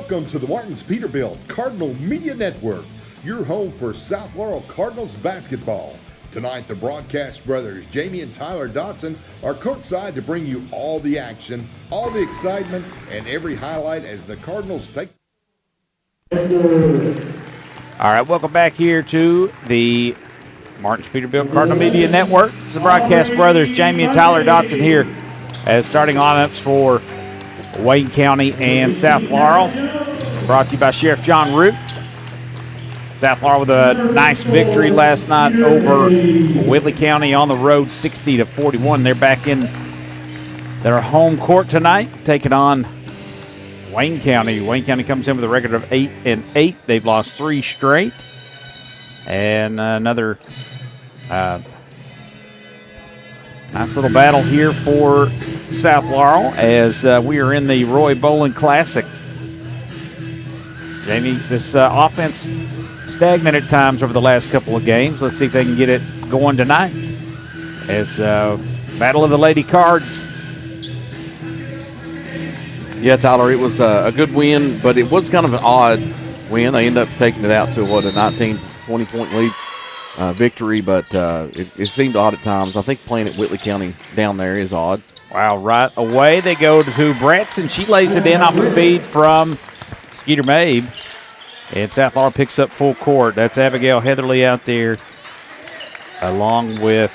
Welcome to the Martins Peterbilt Cardinal Media Network, your home for South Laurel Cardinals basketball. Tonight, the broadcast brothers, Jamie and Tyler Dotson, are courtside to bring you all the action, all the excitement, and every highlight as the Cardinals take. All right, welcome back here to the Martins Peterbilt Cardinal Media Network. It's the broadcast brothers, Jamie and Tyler Dotson here as starting lineups for Wayne County and South Laurel. Brought to you by Sheriff John Root. South Laurel with a nice victory last night over Whitley County on the road, 60-41. They're back in their home court tonight, taking on Wayne County. Wayne County comes in with a record of 8-8. They've lost 3 straight. And another nice little battle here for South Laurel as we are in the Roy Bolin Classic. Jamie, this offense stagnant at times over the last couple of games. Let's see if they can get it going tonight as Battle of the Lady Cards. Yeah, Tyler, it was a good win, but it was kind of an odd win. They ended up taking it out to, a 19, 20-point lead victory, but it seemed odd at times. I think playing at Whitley County down there is odd. Wow, right away they go to Branson. She lays it in off a feed from Skeeter Mabe. And South Laurel picks up full court. That's Abigail Heatherly out there along with,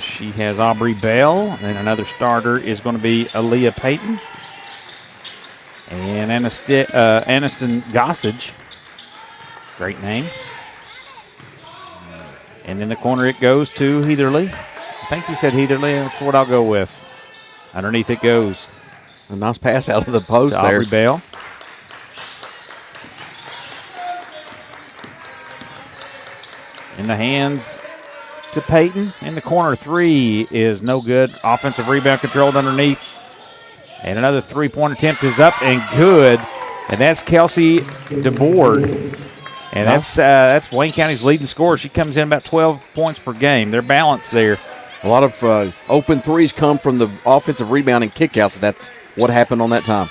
she has Aubrey Bell. And another starter is going to be Aaliyah Payton. And Aniston Gossage. Great name. And in the corner it goes to Heatherly. I think you said Heatherly. That's what I'll go with. Underneath it goes. A nice pass out of the post there. Aubrey Bell. In the hands to Payton. In the corner, 3 is no good. Offensive rebound controlled underneath. And another three-point attempt is up and good. And that's Kelsey DeBoard. And that's Wayne County's leading scorer. She comes in about 12 points per game. They're balanced there. A lot of open threes come from the offensive rebound and kickouts. That's what happened on that time.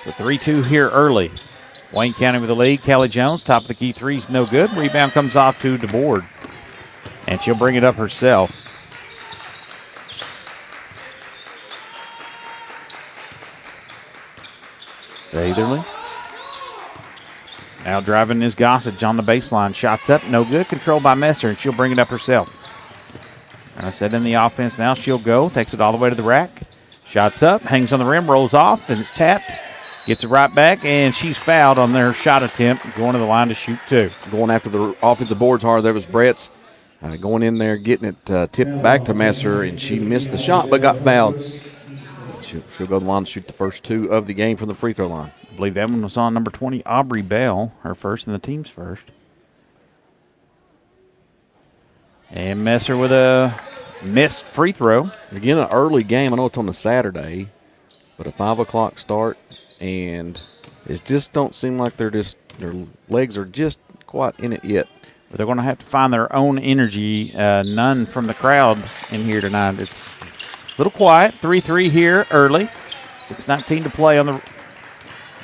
So 3-2 here early. Wayne County with the lead. Kelly Jones, top of the key, 3's no good. Rebound comes off to DeBoard. And she'll bring it up herself. Heatherly. Now driving is Gossage on the baseline. Shots up, no good. Controlled by Messer, and she'll bring it up herself. And I said in the offense now, she'll go. Takes it all the way to the rack. Shots up, hangs on the rim, rolls off, and it's tapped. Gets it right back, and she's fouled on their shot attempt, going to the line to shoot 2. Going after the offensive boards hard. There was Brett's going in there, getting it tipped back to Messer, and she missed the shot but got fouled. She'll go to the line to shoot the first 2 of the game from the free throw line. I believe that one was on number 20, Aubrey Bell, her first and the team's first. And Messer with a missed free throw. Again, an early game. I know it's on a Saturday, but a 5 o'clock start, and it just don't seem like their legs are just quite in it yet. But they're going to have to find their own energy. None from the crowd in here tonight. It's a little quiet. 3-3 here early. 6:19 to play on the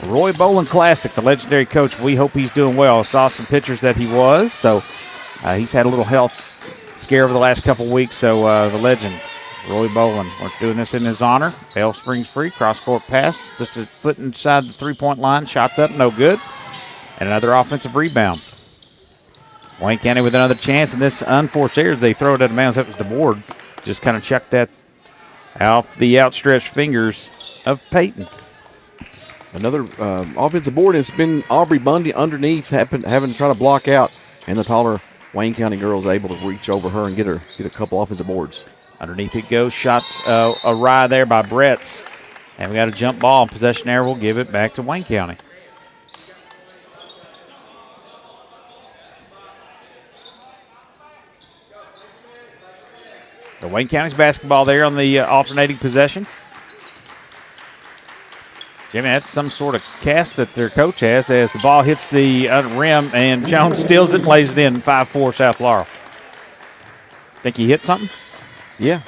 Roy Bolin Classic. The legendary coach, we hope he's doing well. I saw some pictures that he was. So he's had a little health scare over the last couple weeks. So the legend, Roy Bolin, we're doing this in his honor. Bell springs free. Cross-court pass. Just a foot inside the three-point line. Shots up, no good. And another offensive rebound. Wayne County with another chance. And this unforced error, they throw it out of bounds. That was the board. Just kind of chucked that off the outstretched fingers of Payton. Another offensive board has been Aubrey Bundy underneath, having to try to block out, and the taller Wayne County girl is able to reach over her and get a couple offensive boards. Underneath it goes. Shots awry there by Bretts. And we got a jump ball. Possession error will give it back to Wayne County. The Wayne County's basketball there on the alternating possession. Jimmy, that's some sort of cast that their coach has as the ball hits the rim and Jones steals it and lays it in. 5-4 South Laurel. Think he hit something? Yeah.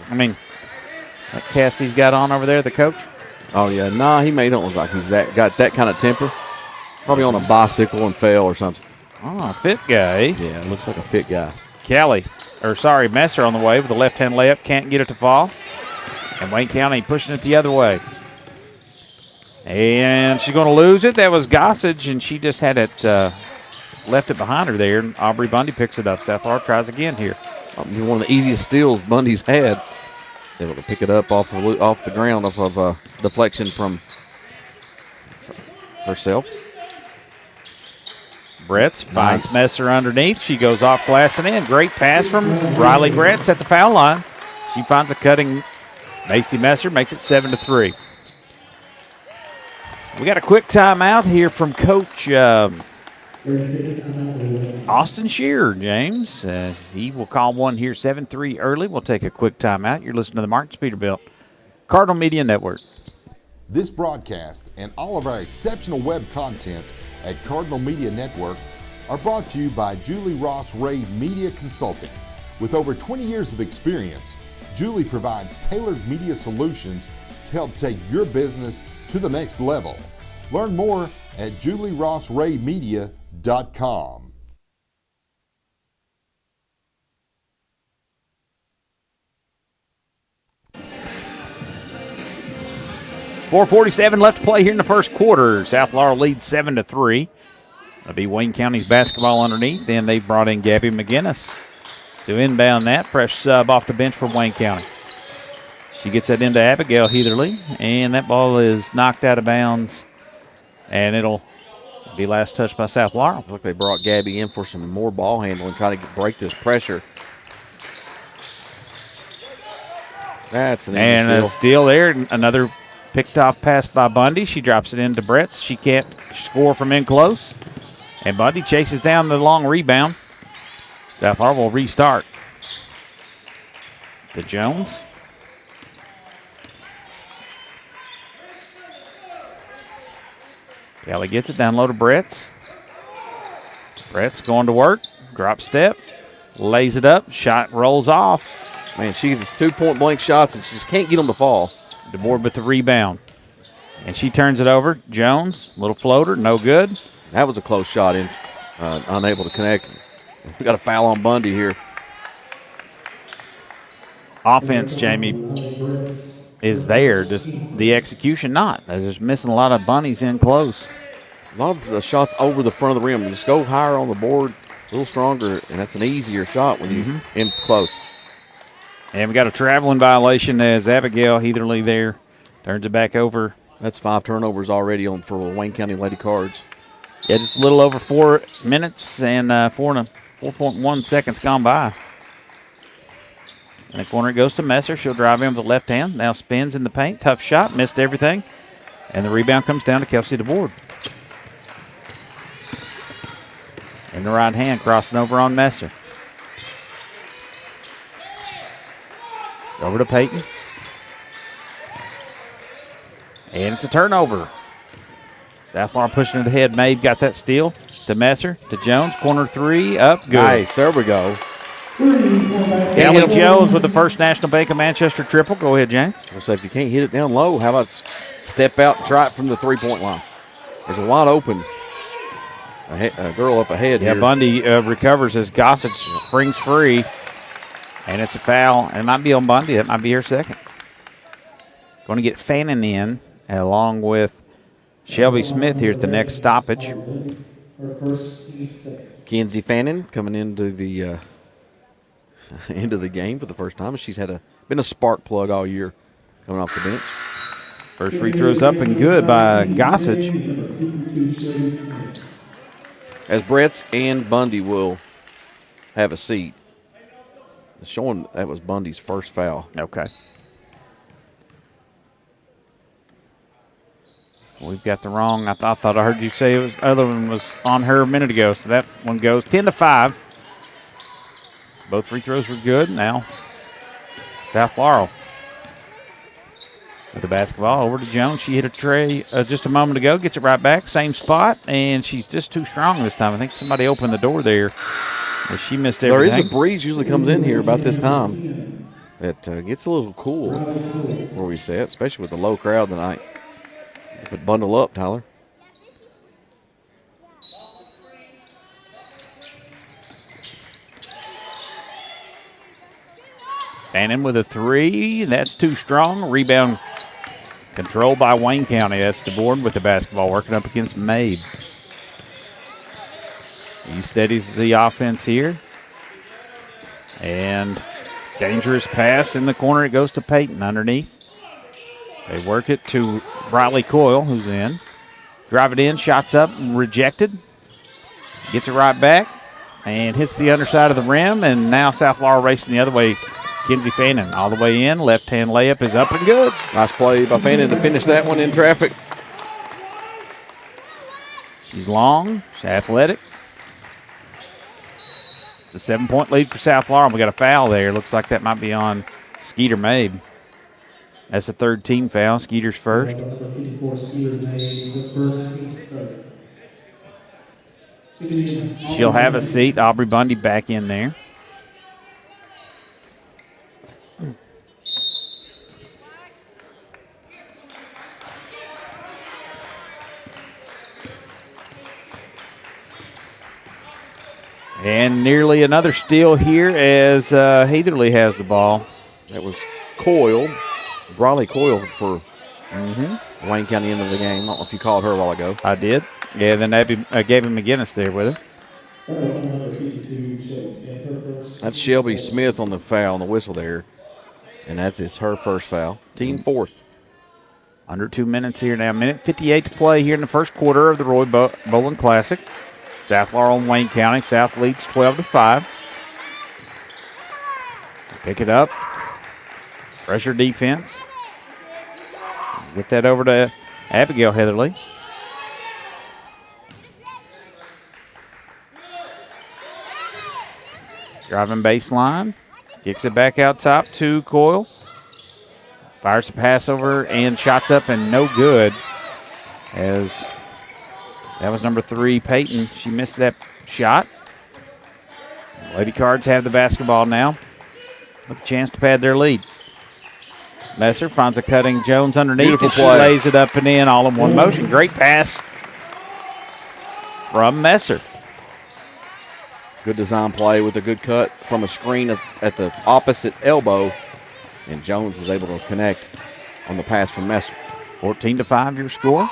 I mean, that cast he's got on over there, the coach? Oh, yeah. Nah, he don't look like he's got that kind of temper. Probably on a bicycle and fell or something. Oh, fit guy. Yeah, looks like a fit guy. Messer on the way with a left-hand layup. Can't get it to fall. And Wayne County pushing it the other way. And she's going to lose it. That was Gossage, and she just had it, left it behind her there. And Aubrey Bundy picks it up. South Florida tries again here. One of the easiest steals Bundy's had. She's able to pick it up off the ground, off of deflection from herself. Bretz finds Messer underneath. She goes off glass and in. Great pass from Riley Bretz at the foul line. She finds a cutting Macy Messer, makes it 7-3. We got a quick timeout here from Coach Austin Shearer, James. He will call one here 7-3 early. We'll take a quick timeout. You're listening to the Martin Peterbilt Cardinal Media Network. This broadcast and all of our exceptional web content at Cardinal Media Network are brought to you by Julie Ross Ray Media Consulting. With over 20 years of experience, Julie provides tailored media solutions to help take your business to the next level. Learn more at julierossraymedia.com. .447 left to play here in the first quarter. South Laurel leads 7-3. That'll be Wayne County's basketball underneath. Then they've brought in Gabby McGinnis to inbound that. Fresh sub off the bench from Wayne County. She gets that into Abigail Heatherly, and that ball is knocked out of bounds, and it'll be last touched by South Laurel. Look, they brought Gabby in for some more ball handling, trying to break this pressure. That's an easy steal. A steal there. Another picked off pass by Bundy. She drops it into Bretz. She can't score from in close. And Bundy chases down the long rebound. South Laurel will restart. To Jones. Kelly gets it down low to Bretz. Bretz going to work. Drop step. Lays it up. Shot rolls off. Man, she gets 2 point blank shots and she just can't get them to fall. DeBoer with the rebound. And she turns it over. Jones, little floater, no good. That was a close shot, unable to connect. We got a foul on Bundy here. Offense, Jamie, is there. Just the execution not. They're just missing a lot of bunnies in close. A lot of the shots over the front of the rim. Just go higher on the board, a little stronger, and that's an easier shot when you in close. And we got a traveling violation as Abigail Heatherly there turns it back over. That's 5 turnovers already for Wayne County Lady Cards. Yeah, just a little over 4 minutes and 4.1 seconds gone by. In the corner it goes to Messer. She'll drive in with the left hand. Now spins in the paint. Tough shot. Missed everything. And the rebound comes down to Kelsey DeBoer. In the right hand, crossing over on Messer. Over to Peyton. And it's a turnover. South Laurel pushing it ahead. Mabe got that steal to Messer, to Jones. Corner three, up, good. Nice, there we go. Kelly Jones with the first National Bank of Manchester triple. Go ahead, James. So if you can't hit it down low, how about step out and try it from the three-point line? There's a wide open a girl up ahead here. Bundy recovers as Gossage springs free. And it's a foul. It might be on Bundy. That might be her second. Going to get Fannin in along with Shelby Smith here at the next stoppage. Kenzie Fannin coming into the game for the first time. She's been a spark plug all year coming off the bench. First free throw's up and good by Gossage. As Bretz and Bundy will have a seat. Showing that was Bundy's first foul. Okay. We've got the wrong. I thought I heard you say other one was on her a minute ago. So that one goes 10-5. Both free throws were good. Now South Laurel with the basketball over to Jones. She hit a tray just a moment ago. Gets it right back. Same spot. And she's just too strong this time. I think somebody opened the door there. She missed everything. There is a breeze usually comes in here about this time. That gets a little cool where we sit, especially with the low crowd tonight. But bundle up, Tyler. Fannin with a 3. That's too strong. Rebound controlled by Wayne County. That's DeBourne with the basketball working up against Mabe. He steadies the offense here. And dangerous pass in the corner. It goes to Peyton underneath. They work it to Riley Coyle, who's in. Drive it in, shots up, rejected. Gets it right back and hits the underside of the rim. And now South Laurel racing the other way. Kinsey Fannin all the way in. Left-hand layup is up and good. Nice play by Fannin to finish that one in traffic. She's long. She's athletic. The 7-point lead for South Laurel. We got a foul there. Looks like that might be on Skeeter Mabe. That's the third team foul. Skeeter's first. Number 54, Skeeter Mabe, the first, team's third. She'll have a seat. Aubrey Bundy back in there. And nearly another steal here as Heatherly has the ball. That was Coyle, Briley Coyle for Wayne County end of the game. I don't know if you called her a while ago. I did. Yeah, then I gave him McGinnis there with it. Number 52, Shelby Smith, her first. That's Shelby Smith on the foul, on the whistle there. And it's her first foul. Team fourth. Under 2 minutes here now. Minute 58 to play here in the first quarter of the Roy Bowling Classic. South Laurel and Wayne County. South leads 12-5. Pick it up. Pressure defense. Get that over to Abigail Heatherly. Driving baseline. Kicks it back out top to Coyle. Fires a pass over and shots up and no good. As that was number 3, Peyton. She missed that shot. Lady Cards have the basketball now with a chance to pad their lead. Messer finds a cutting Jones underneath. Beautiful and she play. lays it up and in all in one motion. Great pass from Messer. Good design play with a good cut from a screen at the opposite elbow. And Jones was able to connect on the pass from Messer. 14-5 your score.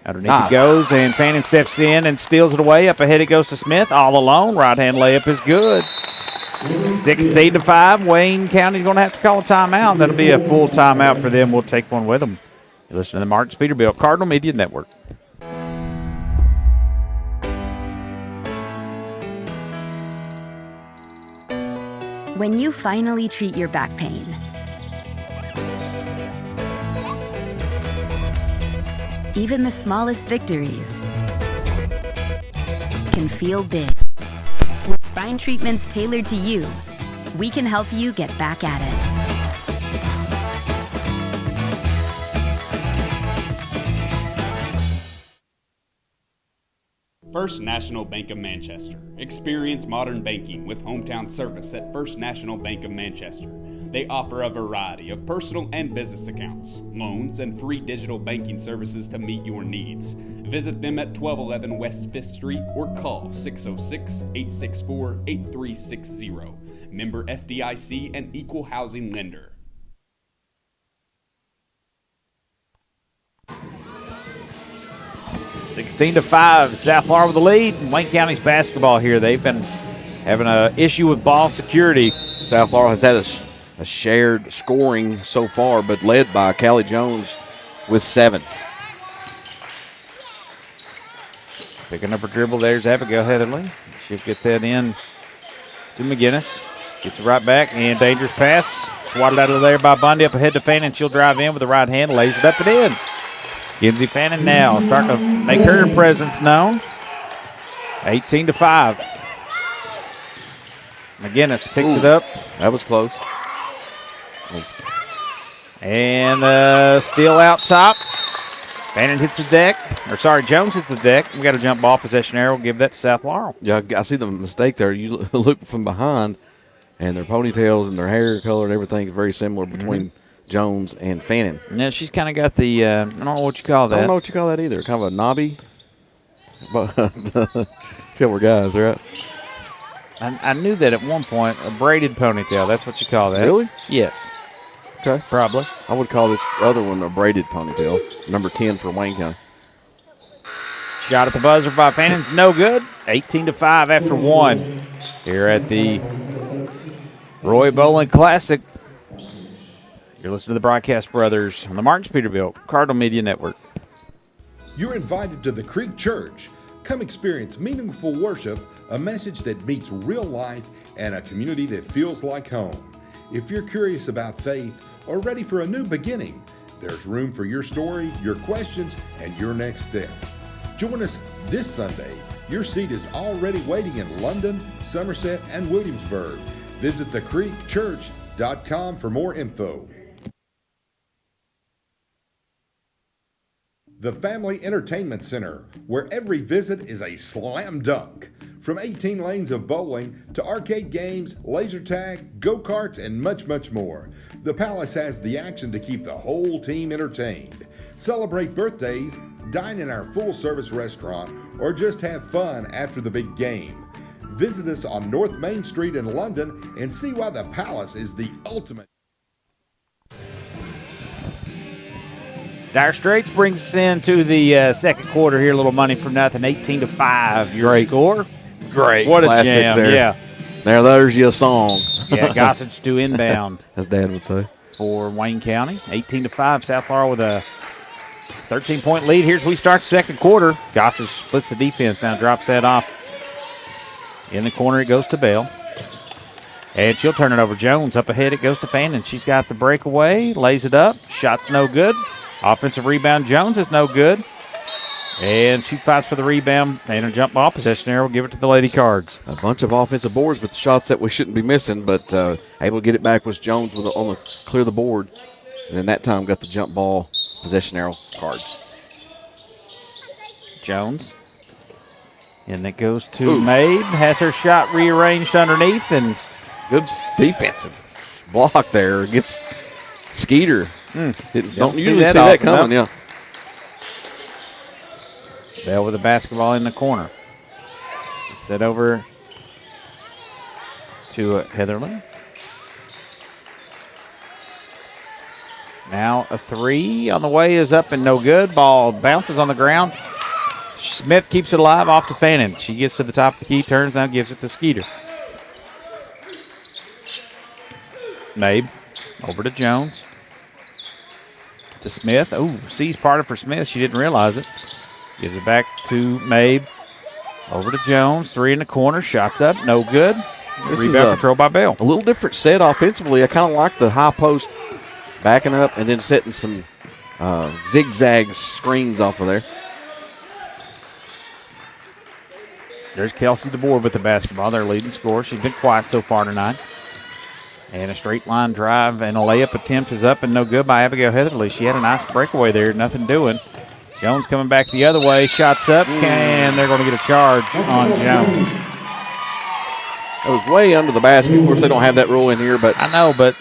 Underneath it goes, and Fannin steps in and steals it away. Up ahead it goes to Smith, all alone. Right-hand layup is good. 16-5. Wayne County's going to have to call a timeout. That'll be a full timeout for them. We'll take one with them. You listen to the Martin Peterbilt Cardinal Media Network. When you finally treat your back pain, even the smallest victories can feel big. With spine treatments tailored to you, we can help you get back at it. First National Bank of Manchester. Experience modern banking with hometown service at First National Bank of Manchester. They offer a variety of personal and business accounts, loans, and free digital banking services to meet your needs. Visit them at 1211 West 5th Street or call 606-864-8360. Member FDIC and Equal Housing Lender. 16-5. South Laurel with the lead. Wayne County's basketball here. They've been having an issue with ball security. South Laurel has had a shared scoring so far, but led by Callie Jones with 7. Picking up her dribble, there's Abigail Heatherly. She'll get that in to McGinnis. Gets it right back, and dangerous pass. Swatted out of there by Bundy up ahead to Fannin. She'll drive in with the right hand, lays it up and in. Kinsey Fannin now starting to make her presence known. 18-5. McGinnis picks it up. That was close. And steal out top. Fannin hits the deck. Jones hits the deck. We got a jump ball possession arrow. We'll give that to South Laurel. Yeah, I see the mistake there. You look from behind, and their ponytails and their hair color and everything is very similar between Jones and Fannin. Yeah, she's kind of got the, I don't know what you call that. I don't know what you call that either. Kind of a knobby. But we're guys, right? I knew that at one point. A braided ponytail. That's what you call that. Really? Yes. Okay. Probably. I would call this other one a braided ponytail. Number 10 for Wayne County. Shot at the buzzer by Fannon's no good. 18-5 after one here at the Roy Bowling Classic. You're listening to the Broadcast Brothers on the Martins Peterbilt Cardinal Media Network. You're invited to the Creek Church. Come experience meaningful worship, a message that meets real life, and a community that feels like home. If you're curious about faith or ready for a new beginning, there's room for your story, your questions, and your next step. Join us this Sunday. Your seat is already waiting in London, Somerset, and Williamsburg. Visit thecreekchurch.com for more info. The Family Entertainment Center, where every visit is a slam dunk. From 18 lanes of bowling to arcade games, laser tag, go-karts, and much, much more. The Palace has the action to keep the whole team entertained. Celebrate birthdays, dine in our full-service restaurant, or just have fun after the big game. Visit us on North Main Street in London and see why the Palace is the ultimate. Dire Straits brings us into the second quarter here. A little money for nothing. 18-5. Your score. Great. What a classic jam. there. Yeah. There's your song. Yeah, Gossage to inbound. As Dad would say. For Wayne County. 18-5. South Laurel with a 13-point lead. Here's we start the second quarter. Gossage splits the defense now, drops that off. In the corner it goes to Bell. And she'll turn it over. Jones up ahead. It goes to Fannin. She's got the breakaway. Lays it up. Shot's no good. Offensive rebound. Jones is no good. And she fights for the rebound. And a jump ball. Possession arrow will give it to the Lady Cards. A bunch of offensive boards, but the shots that we shouldn't be missing. But able to get it back was Jones on the clear the board. And then that time got the jump ball. Possession arrow. Cards. Jones. And it goes to Mabe. Has her shot rearranged underneath. And good defensive block there against Skeeter. Don't usually see that coming, yeah. Bell with the basketball in the corner. Set over to Heatherly. Now a three on the way is up and no good. Ball bounces on the ground. Smith keeps it alive off to Fannin. She gets to the top of the key, turns now, gives it to Skeeter. Mabe over to Jones. To Smith. Oh, sees part of for Smith. She didn't realize it. Gives it back to Mabe. Over to Jones. Three in the corner. Shots up. No good. Rebound control by Bell. A little different set offensively. I kind of like the high post backing up and then setting some zigzag screens off of there. There's Kelsey DeBoer with the basketball. Their leading scorer. She's been quiet so far tonight. And a straight line drive and a layup attempt is up and no good by Abigail Heatherly. She had a nice breakaway there, nothing doing. Jones coming back the other way, shots up, and they're going to get a charge on Jones. It was way under the basket. Of course, they don't have that rule in here, but I know, but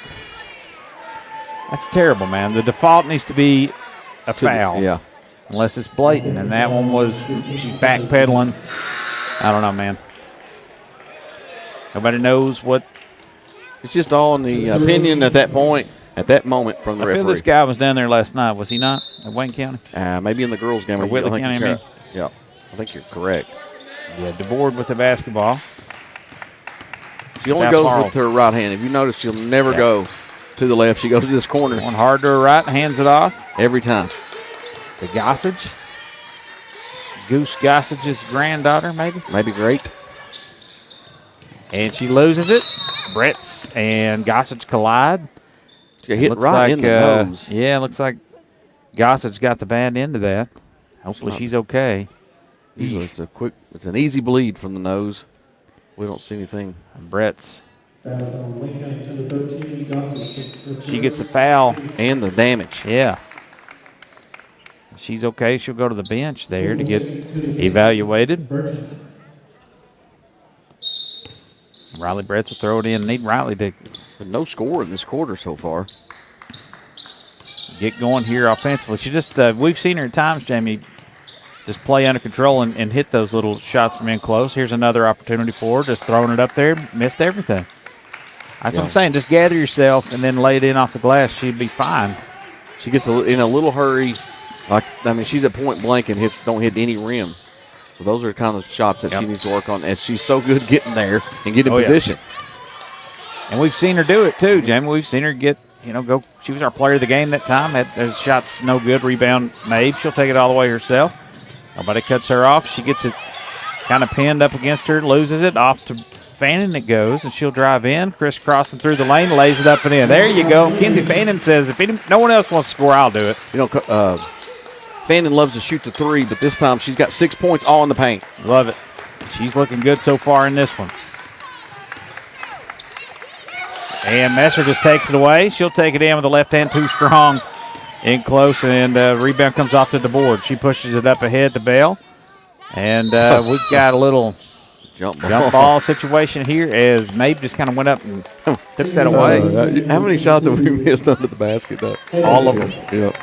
that's terrible, man. The default needs to be a foul. Yeah. Unless it's blatant, and that one was, she's backpedaling. I don't know, man. Nobody knows what. It's just all in the opinion at that point, at that moment from the referee. I feel this guy was down there last night, was he not, at Wayne County? Maybe in the girls' game. Or Whitley County, I mean. Yeah, I think you're correct. Yeah, DeBoard with the basketball. She only goes with her right hand. If you notice, she'll never go to the left. She goes to this corner. One hard to her right, hands it off. Every time. To Gossage. Goose Gossage's granddaughter, maybe? Maybe great. And she loses it. Bretts and Gossage collide. She got hit right in the nose. Yeah, looks like Gossage got the bad end of that. Hopefully she's okay. Usually it's an easy bleed from the nose. We don't see anything. And Bretts. She She gets the foul. And the damage. Yeah. She's okay. She'll go to the bench there to get evaluated. Riley Bretts will throw it in. Need Riley to But no score in this quarter so far. get going here offensively. She just we've seen her at times, Jamie, just play under control and hit those little shots from in close. Here's another opportunity for her, just throwing it up there, missed everything. That's what I'm saying. Just gather yourself and then lay it in off the glass. She'd be fine. She gets in a little hurry. She's at point blank and don't hit any rim. So those are the kind of shots that she needs to work on, as she's so good getting there and get in position. Yeah. And we've seen her do it too, Jamie. We've seen her get, go. She was our player of the game that time. Those shots no good. Rebound made. She'll take it all the way herself. Nobody cuts her off. She gets it kind of pinned up against her, loses it. Off to Fannin it goes, and she'll drive in, crisscrossing through the lane, lays it up and in. There you go. Kenzie Fannin says, if no one else wants to score, I'll do it. Fannin loves to shoot the three, but this time she's got 6 points all in the paint. Love it. She's looking good so far in this one. And Messer just takes it away. She'll take it in with the left hand, too strong. In close, and rebound comes off to the board. She pushes it up ahead to Bell. And we've got a little jump ball situation here as Mabe just kind of went up and took that away. How many shots have we missed under the basket, though? All of them. Yep.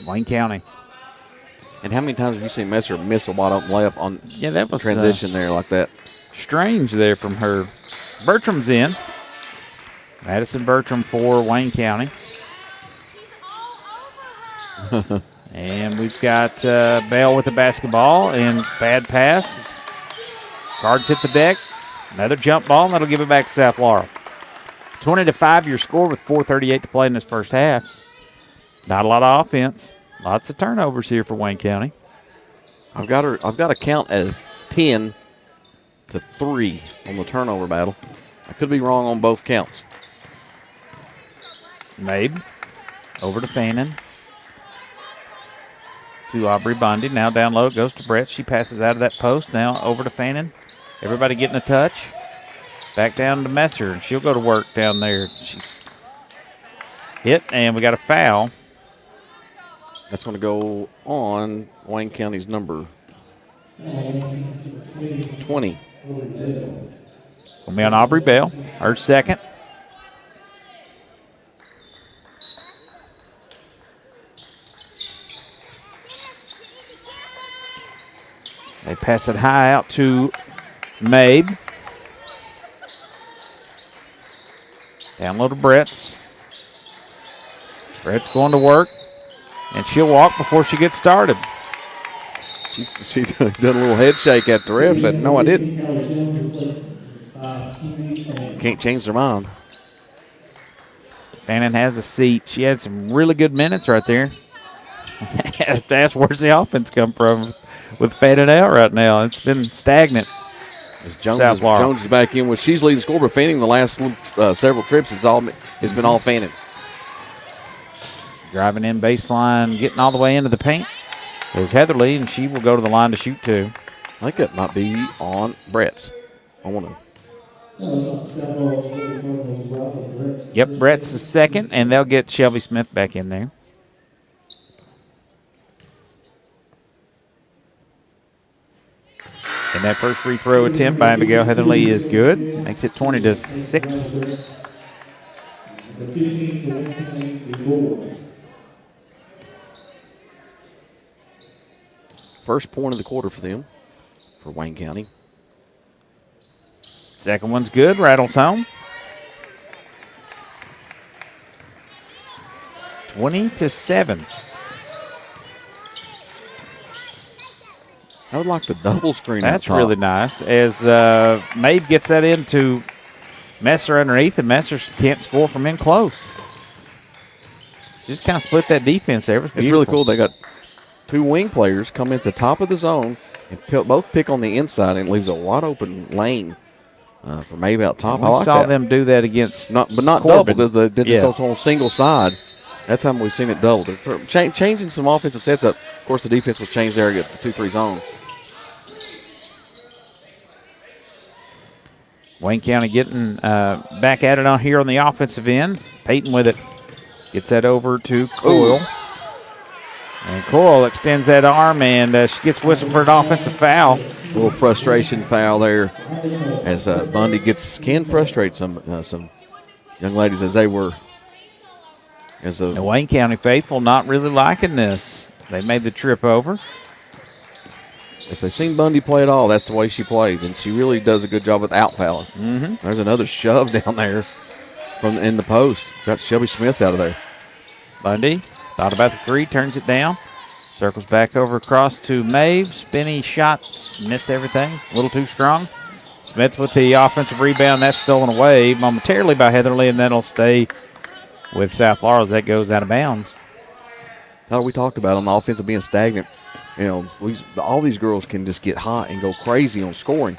Wayne County. And how many times have you seen Messer miss a wide open layup on that was transition there like that? Strange there from her. Bertram's in. Madison Bertram for Wayne County. And we've got Bell with the basketball and bad pass. Guards hit the deck. Another jump ball, and that'll give it back to South Laurel. 20-5 your score with 4:38 to play in this first half. Not a lot of offense. Lots of turnovers here for Wayne County. I've got a count of 10-3 on the turnover battle. I could be wrong on both counts. Mabe over to Fannin. To Aubrey Bundy. Now down low, goes to Brett. She passes out of that post. Now over to Fannin. Everybody getting a touch. Back down to Messer, and she'll go to work down there. She's hit, and we got a foul. That's going to go on Wayne County's number 20. Will be on Aubrey Bell, her second. They pass it high out to Mabe. Down low to Brett's. Brett's going to work. And she'll walk before she gets started. She done a little head shake at the ref. Said, no, I didn't. Can't change their mind. Fannin has a seat. She had some really good minutes right there. That's where's the offense come from with Fannin out right now. It's been stagnant. As Jones is back in with she's leading scorer, but Fannin the last several trips it's been all Fannin. Driving in baseline, getting all the way into the paint is Heatherly, and she will go to the line to shoot two. I think that might be on Brett's. I want to. Yep, Brett's the second, and they'll get Shelby Smith back in there. And that first free throw attempt by Abigail Heatherly is good. Makes it 20-6. First point of the quarter for them, for Wayne County. Second one's good, rattles home. 20-7. I would like the double screen. That's really nice. As Mabe gets that into Messer underneath, and Messer can't score from in close. Just kind of split that defense there. It's really cool. They got two wing players come at the top of the zone and both pick on the inside, and it leaves a wide open lane for Mabe out top. We I like saw that. them do that against not Corbin. double. They just on single side. That time we've seen it double. They're changing some offensive sets up. Of course, the defense was changed there at the 2-3 zone. Wayne County getting back at it on here on the offensive end. Peyton with it. Gets that over to Coyle. And Coyle extends that arm, and she gets whistled for an offensive foul. A little frustration foul there as Bundy can frustrate some young ladies as they were. The Wayne County faithful not really liking this. They made the trip over. If they've seen Bundy play at all, that's the way she plays, and she really does a good job with out-fouling. Mm-hmm. There's another shove down there in the post. Got Shelby Smith out of there. Bundy thought about the three, turns it down. Circles back over across to Maeve. Spinny shots, missed everything. A little too strong. Smith with the offensive rebound. That's stolen away momentarily by Heatherly, and that'll stay with South Laurel as that goes out of bounds. That's what we talked about on the offense of being stagnant. You know, all these girls can just get hot and go crazy on scoring.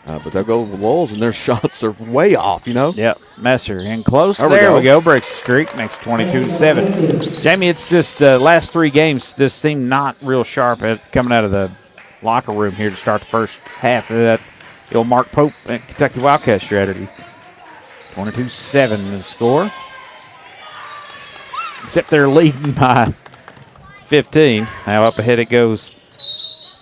But they'll go with the Wolves, and their shots are way off, you know? Yep, Messer in close. There we go. Breaks the streak, makes 22-7. Jamie, it's just last three games just seem not real sharp coming out of the locker room here to start the first half of that old Mark Pope and Kentucky Wildcat strategy. 22-7 the score. Except they're leading by 15. Now up ahead it goes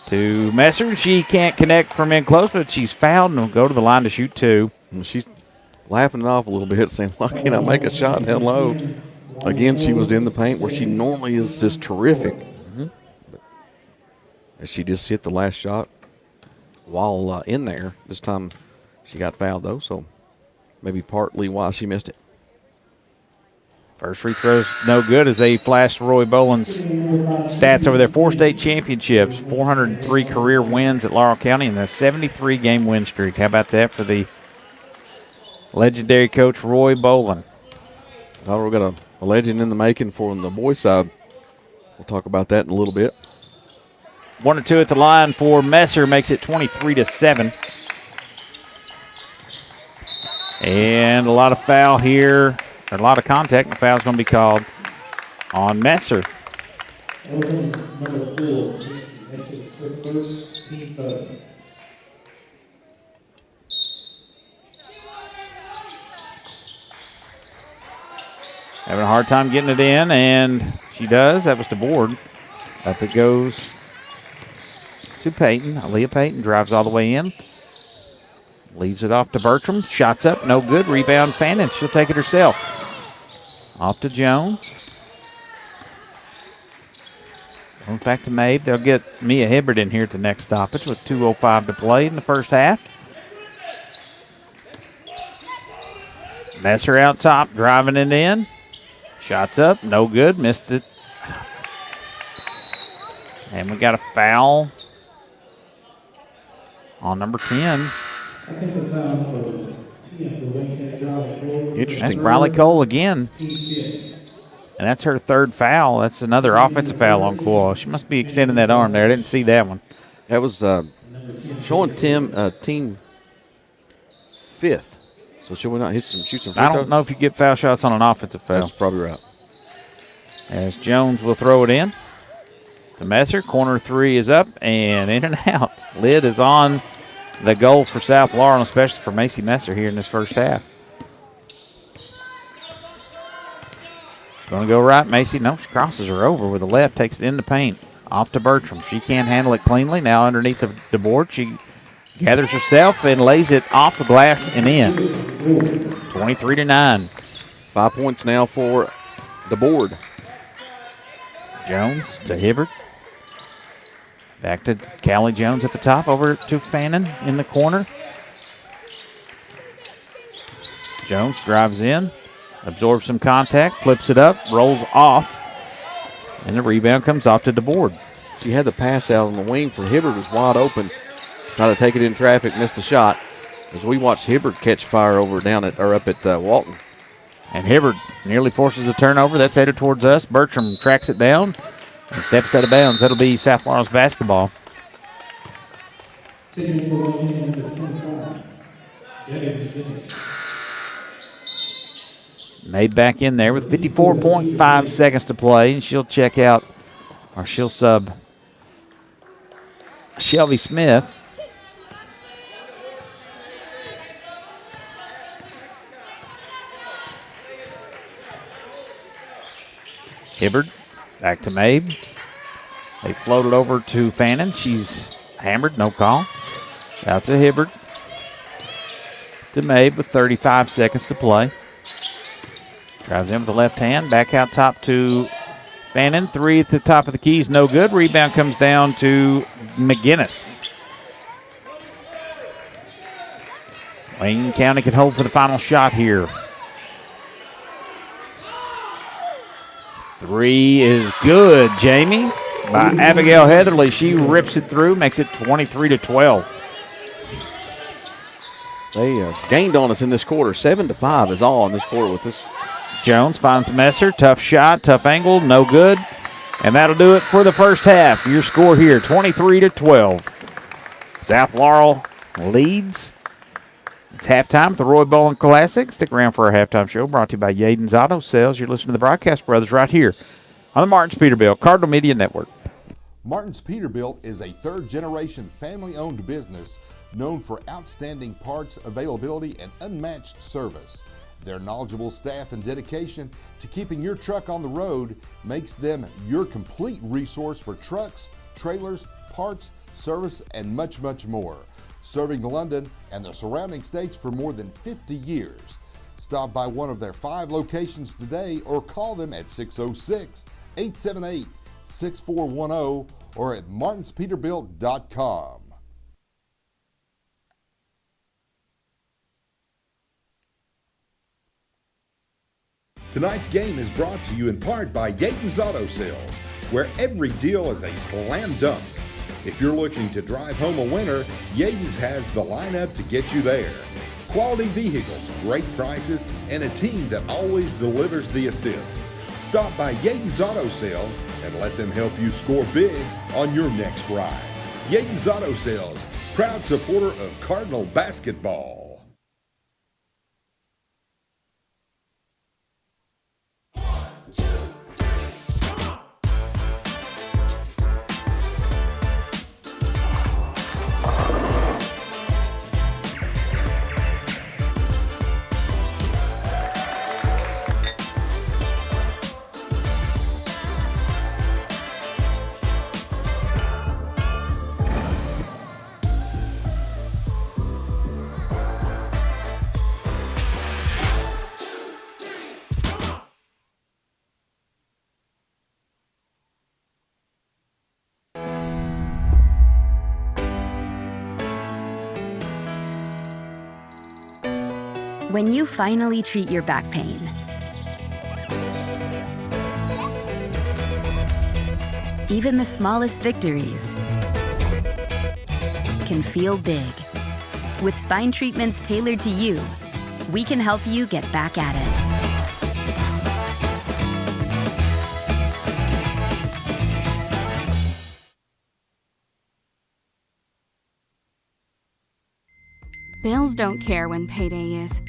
to Messer. She can't connect from in close, but she's fouled and will go to the line to shoot two. And she's laughing it off a little bit, saying, why can't I make a shot down low? Again, she was in the paint where she normally is just terrific. Mm-hmm. But she just hit the last shot while in there. This time she got fouled, though, so maybe partly why she missed it. First free throw's no good as they flash Roy Boland's stats over their 4 state championships, 403 career wins at Laurel County, and a 73-game win streak. How about that for the legendary coach Roy Boland? We've got a legend in the making for the boys' side. We'll talk about that in a little bit. 1 or 2 at the line for Messer, makes it 23-7. And a lot of foul here. A lot of contact, and the foul's going to be called on Messer. Number 4, Messer's first team foul. Having a hard time getting it in, and she does. That was the board. Up it goes to Payton. Aaliyah Payton drives all the way in. Leaves it off to Bertram. Shots up, no good. Rebound, Fannin. She'll take it herself. Off to Jones. Goes back to Mabe. They'll get Mia Hibbert in here at the next stoppage with 2:05 to play in the first half. Messer out top, driving it in. Shots up, no good. Missed it. And we got a foul on number 10. Offensive foul number 10 for Wayne County Riley Cole. Interesting. That's Riley Cole again. And that's her third foul. That's another offensive foul on Coyle. She must be extending that arm there. I didn't see that one. That was showing team fifth. So should we not shoot some free I throws? don't know if you get foul shots on an offensive foul. That's probably right. As Jones will throw it in to Messer. Corner three is up and in and out. Lid is on the goal for South Laurel, especially for Macy Messer here in this first half. Going to go right, Macy. No, she crosses her over with the left, takes it in the paint. Off to Bertram. She can't handle it cleanly. Now underneath the board, she gathers herself and lays it off the glass and in. 23-9. 5 points now for the board. Jones to Hibbert. Back to Callie Jones at the top, over to Fannin in the corner. Jones drives in, absorbs some contact, flips it up, rolls off, and the rebound comes off to the board. She had the pass out on the wing for Hibbert, was wide open. Tried to take it in traffic, missed the shot. As we watched Hibbert catch fire up at Walton. And Hibbert nearly forces a turnover. That's headed towards us. Bertram tracks it down and steps out of bounds. That'll be South Laurel's basketball. Taking it for Wayne County number 25, Debbie McGinnis. Made back in there with 54.5 seconds to play, and she'll check out, or she'll sub Shelby Smith. Hibbert Back to Mabe. They floated over to Fannin. She's hammered, no call. Out to Hibbert. To Mabe with 35 seconds to play. Drives in with the left hand. Back out top to Fannin. Three at the top of the keys, no good. Rebound comes down to McGinnis. Wayne County can hold for the final shot here. Three is good, Jamie, by Abigail Heatherly. She rips it through, makes it 23-12. They gained on us in this quarter. 7-5 is all in this quarter with this. Jones finds Messer. Tough shot, tough angle, no good. And that'll do it for the first half. Your score here, 23-12. South Laurel leads. It's halftime at the Roy Bowling Classic. Stick around for our halftime show brought to you by Yaden's Auto Sales. You're listening to the Broadcast Brothers right here on the Martin's Peterbilt Cardinal Media Network. Martin's Peterbilt is a third-generation family-owned business known for outstanding parts availability and unmatched service. Their knowledgeable staff and dedication to keeping your truck on the road makes them your complete resource for trucks, trailers, parts, service, and much, much more. Serving London and the surrounding states for more than 50 years. Stop by one of their 5 locations today or call them at 606-878-6410 or at martinspeterbilt.com. Tonight's game is brought to you in part by Yaden's Auto Sales, where every deal is a slam dunk. If you're looking to drive home a winner, Yaden's has the lineup to get you there. Quality vehicles, great prices, and a team that always delivers the assist. Stop by Yaden's Auto Sales and let them help you score big on your next ride. Yaden's Auto Sales, proud supporter of Cardinal basketball. When you finally treat your back pain, even the smallest victories can feel big. With spine treatments tailored to you, we can help you get back at it. Bills don't care when payday is.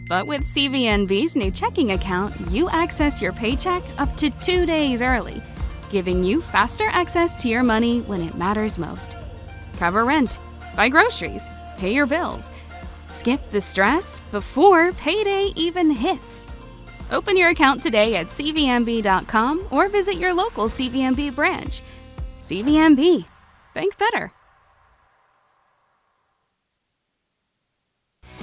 But with CVNB's new checking account, you access your paycheck up to 2 days early, giving you faster access to your money when it matters most. Cover rent, buy groceries, pay your bills. Skip the stress before payday even hits. Open your account today at cvnb.com or visit your local CVNB branch. CVNB. Think better.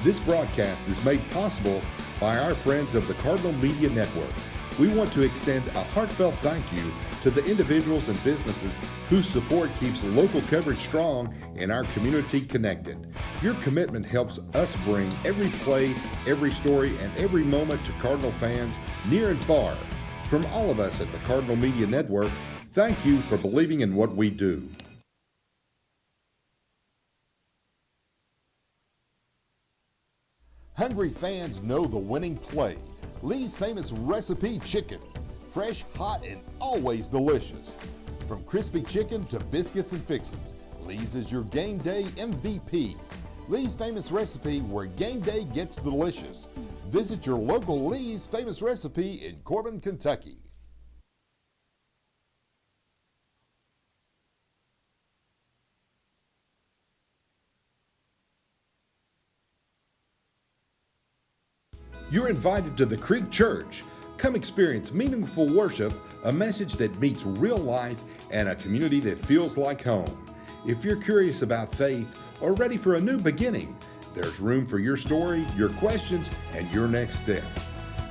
This broadcast is made possible by our friends of the Cardinal Media Network. We want to extend a heartfelt thank you to the individuals and businesses whose support keeps local coverage strong and our community connected. Your commitment helps us bring every play, every story, and every moment to Cardinal fans near and far. From all of us at the Cardinal Media Network, thank you for believing in what we do. Hungry fans know the winning play. Lee's Famous Recipe Chicken. Fresh, hot, and always delicious. From crispy chicken to biscuits and fixins, Lee's is your game day MVP. Lee's Famous Recipe, where game day gets delicious. Visit your local Lee's Famous Recipe in Corbin, Kentucky. You're invited to the Creek Church. Come experience meaningful worship, a message that meets real life, and a community that feels like home. If you're curious about faith or ready for a new beginning, there's room for your story, your questions, and your next step.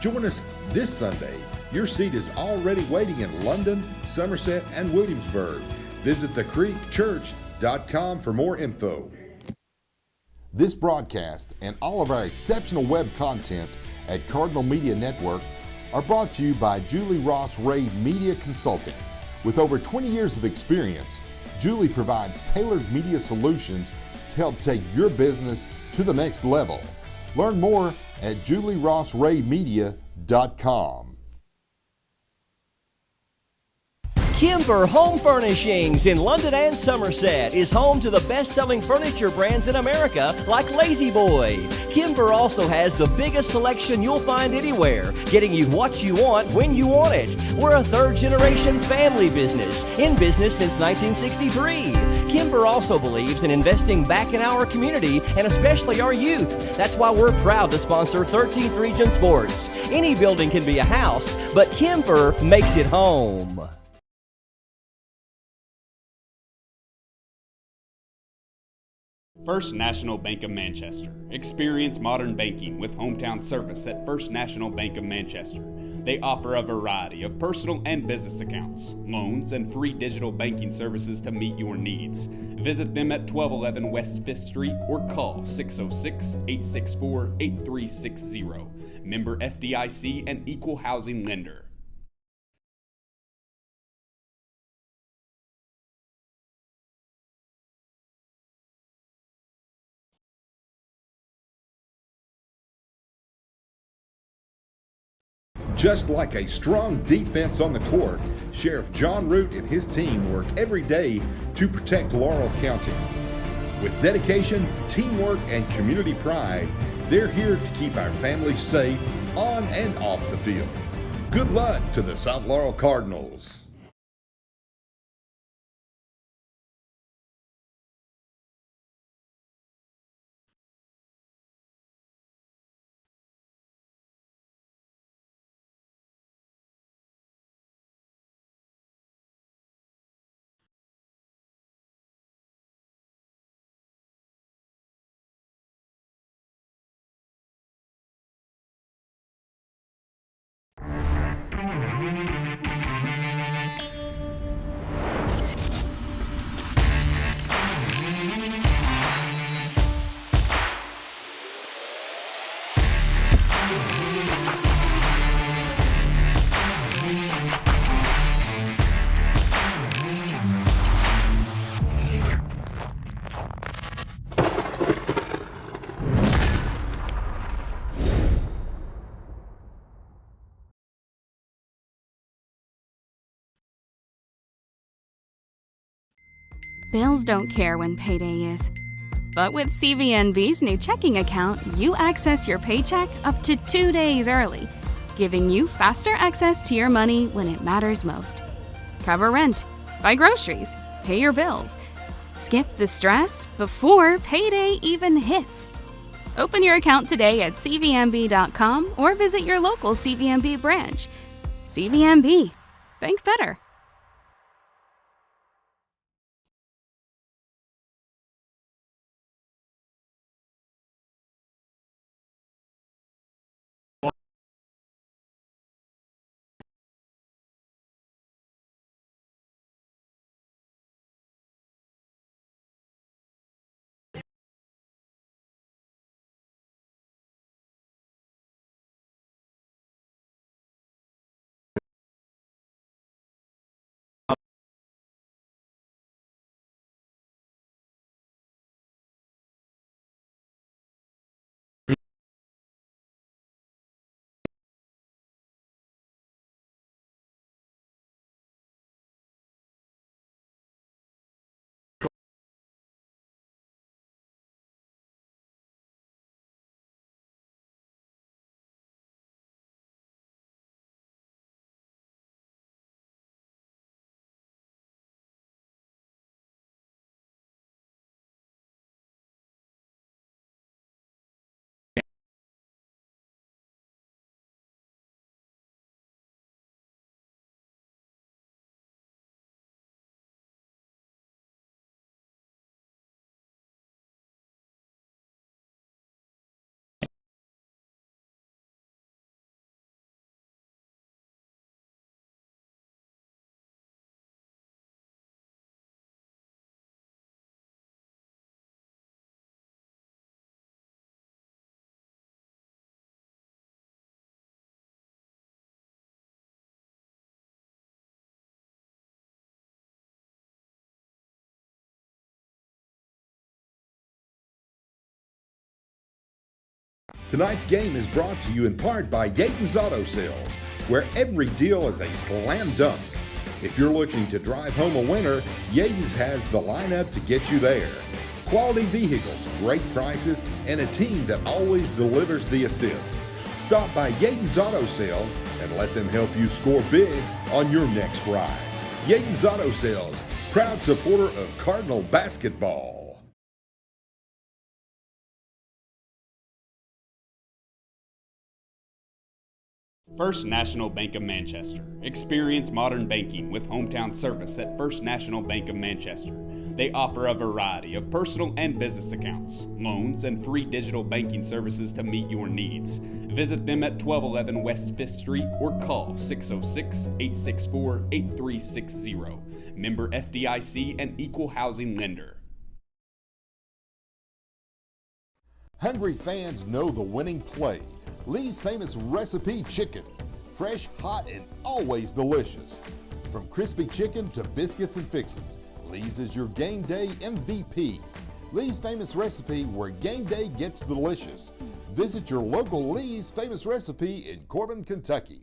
Join us this Sunday. Your seat is already waiting in London, Somerset, and Williamsburg. Visit thecreekchurch.com for more info. This broadcast and all of our exceptional web content at Cardinal Media Network are brought to you by Julie Ross Ray Media Consulting. With over 20 years of experience, Julie provides tailored media solutions to help take your business to the next level. Learn more at julierossraymedia.com. Kimber Home Furnishings in London and Somerset is home to the best-selling furniture brands in America like Lazy Boy. Kimber also has the biggest selection you'll find anywhere, getting you what you want when you want it. We're a third-generation family business, in business since 1963. Kimber also believes in investing back in our community and especially our youth. That's why we're proud to sponsor 13th Region Sports. Any building can be a house, but Kimber makes it home. First National Bank of Manchester. Experience modern banking with hometown service at First National Bank of Manchester. They offer a variety of personal and business accounts, loans, and free digital banking services to meet your needs. Visit them at 1211 West 5th Street or call 606-864-8360. Member FDIC and Equal Housing Lender. Just like a strong defense on the court, Sheriff John Root and his team work every day to protect Laurel County. With dedication, teamwork, and community pride, they're here to keep our families safe on and off the field. Good luck to the South Laurel Cardinals. Bills don't care when payday is. But with CVNB's new checking account, you access your paycheck up to 2 days early, giving you faster access to your money when it matters most. Cover rent, buy groceries, pay your bills. Skip the stress before payday even hits. Open your account today at cvnb.com or visit your local CVNB branch. CVNB. Think better. Tonight's game is brought to you in part by Yaton's Auto Sales, where every deal is a slam dunk. If you're looking to drive home a winner, Yaton's has the lineup to get you there. Quality vehicles, great prices, and a team that always delivers the assist. Stop by Yaton's Auto Sales and let them help you score big on your next ride. Yaton's Auto Sales, proud supporter of Cardinal basketball. First National Bank of Manchester. Experience modern banking with hometown service at First National Bank of Manchester. They offer a variety of personal and business accounts, loans, and free digital banking services to meet your needs. Visit them at 1211 West 5th Street or call 606-864-8360. Member FDIC and Equal Housing Lender. Hungry fans know the winning play. Lee's famous recipe chicken. Fresh, hot, and always delicious. From crispy chicken to biscuits and fixins, Lee's is your game day MVP. Lee's famous recipe, where game day gets delicious. Visit your local Lee's famous recipe in Corbin, Kentucky.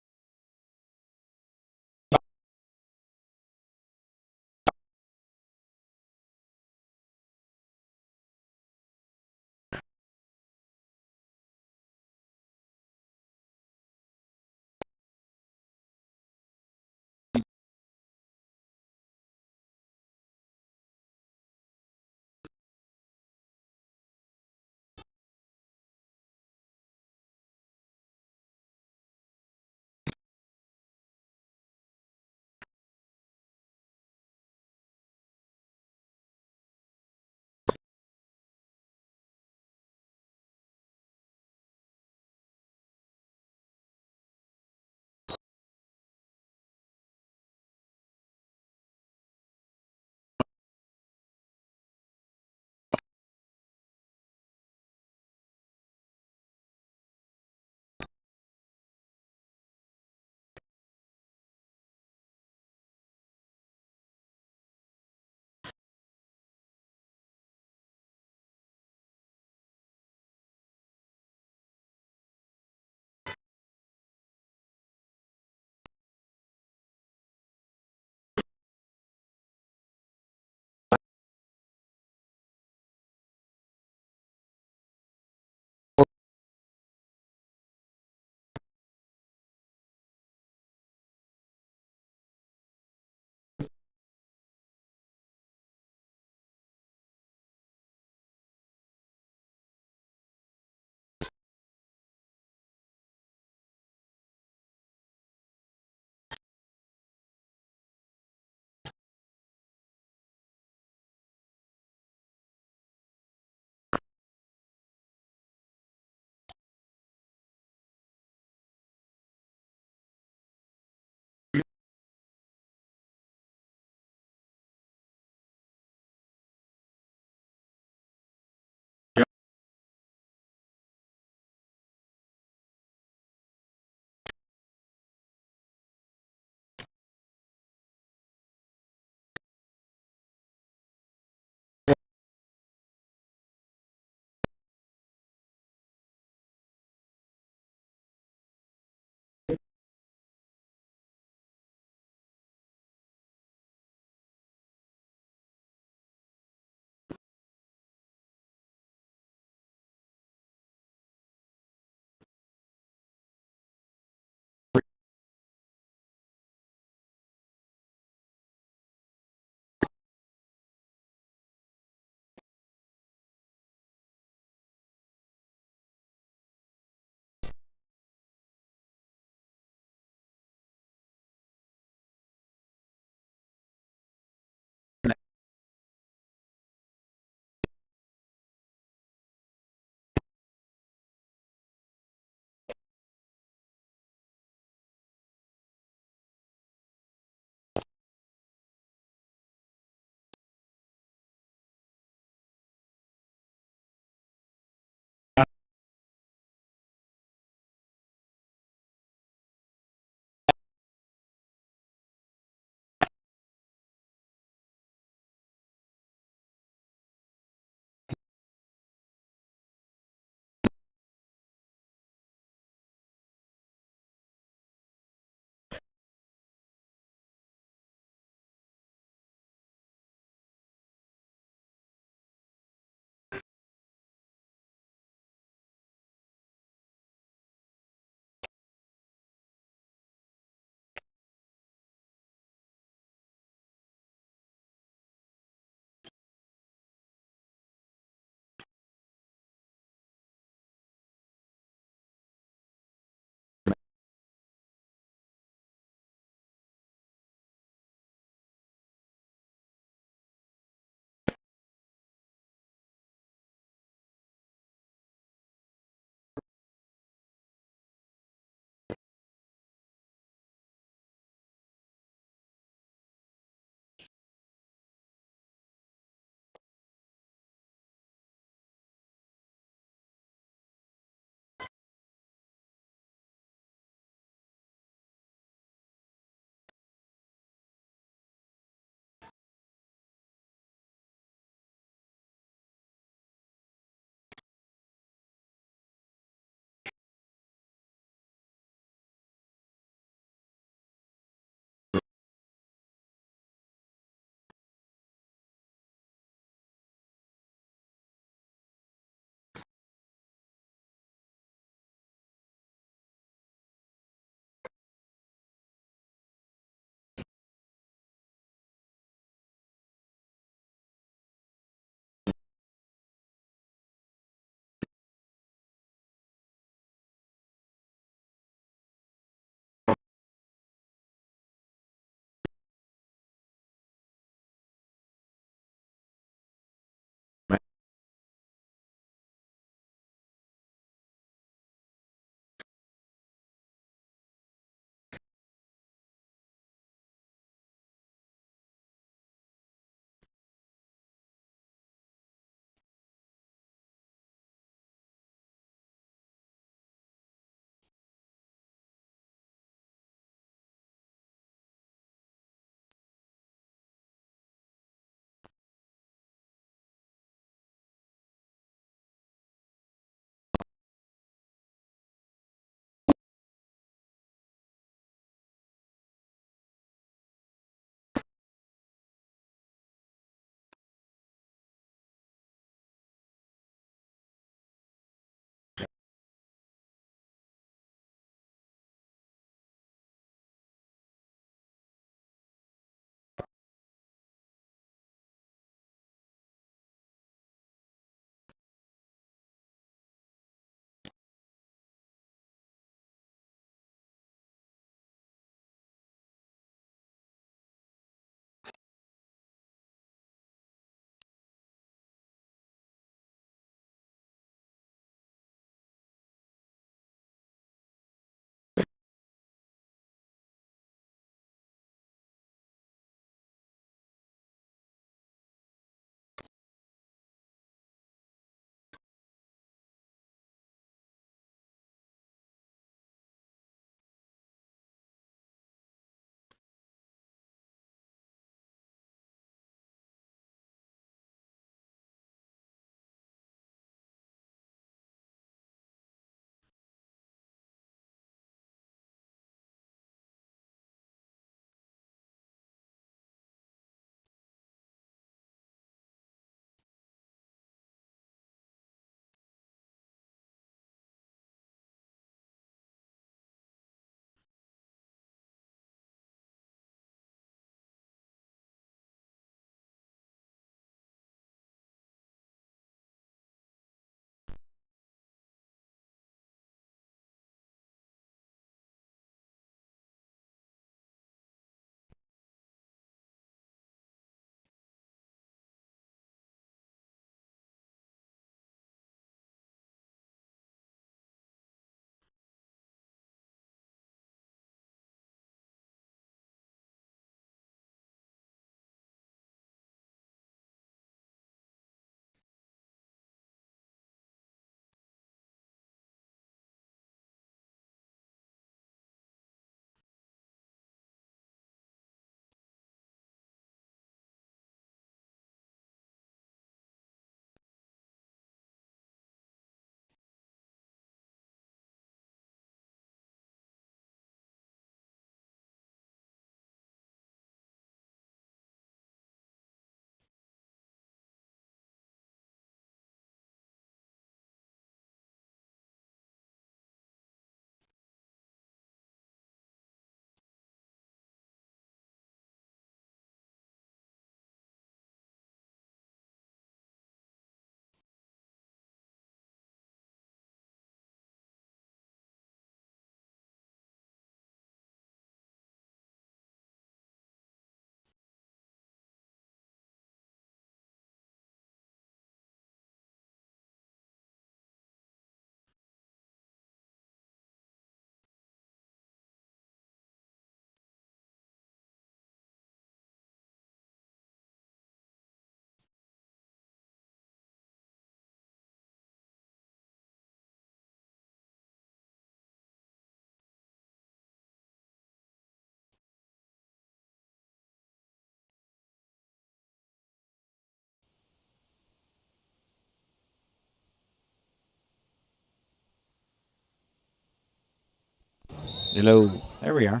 Hello. There we are.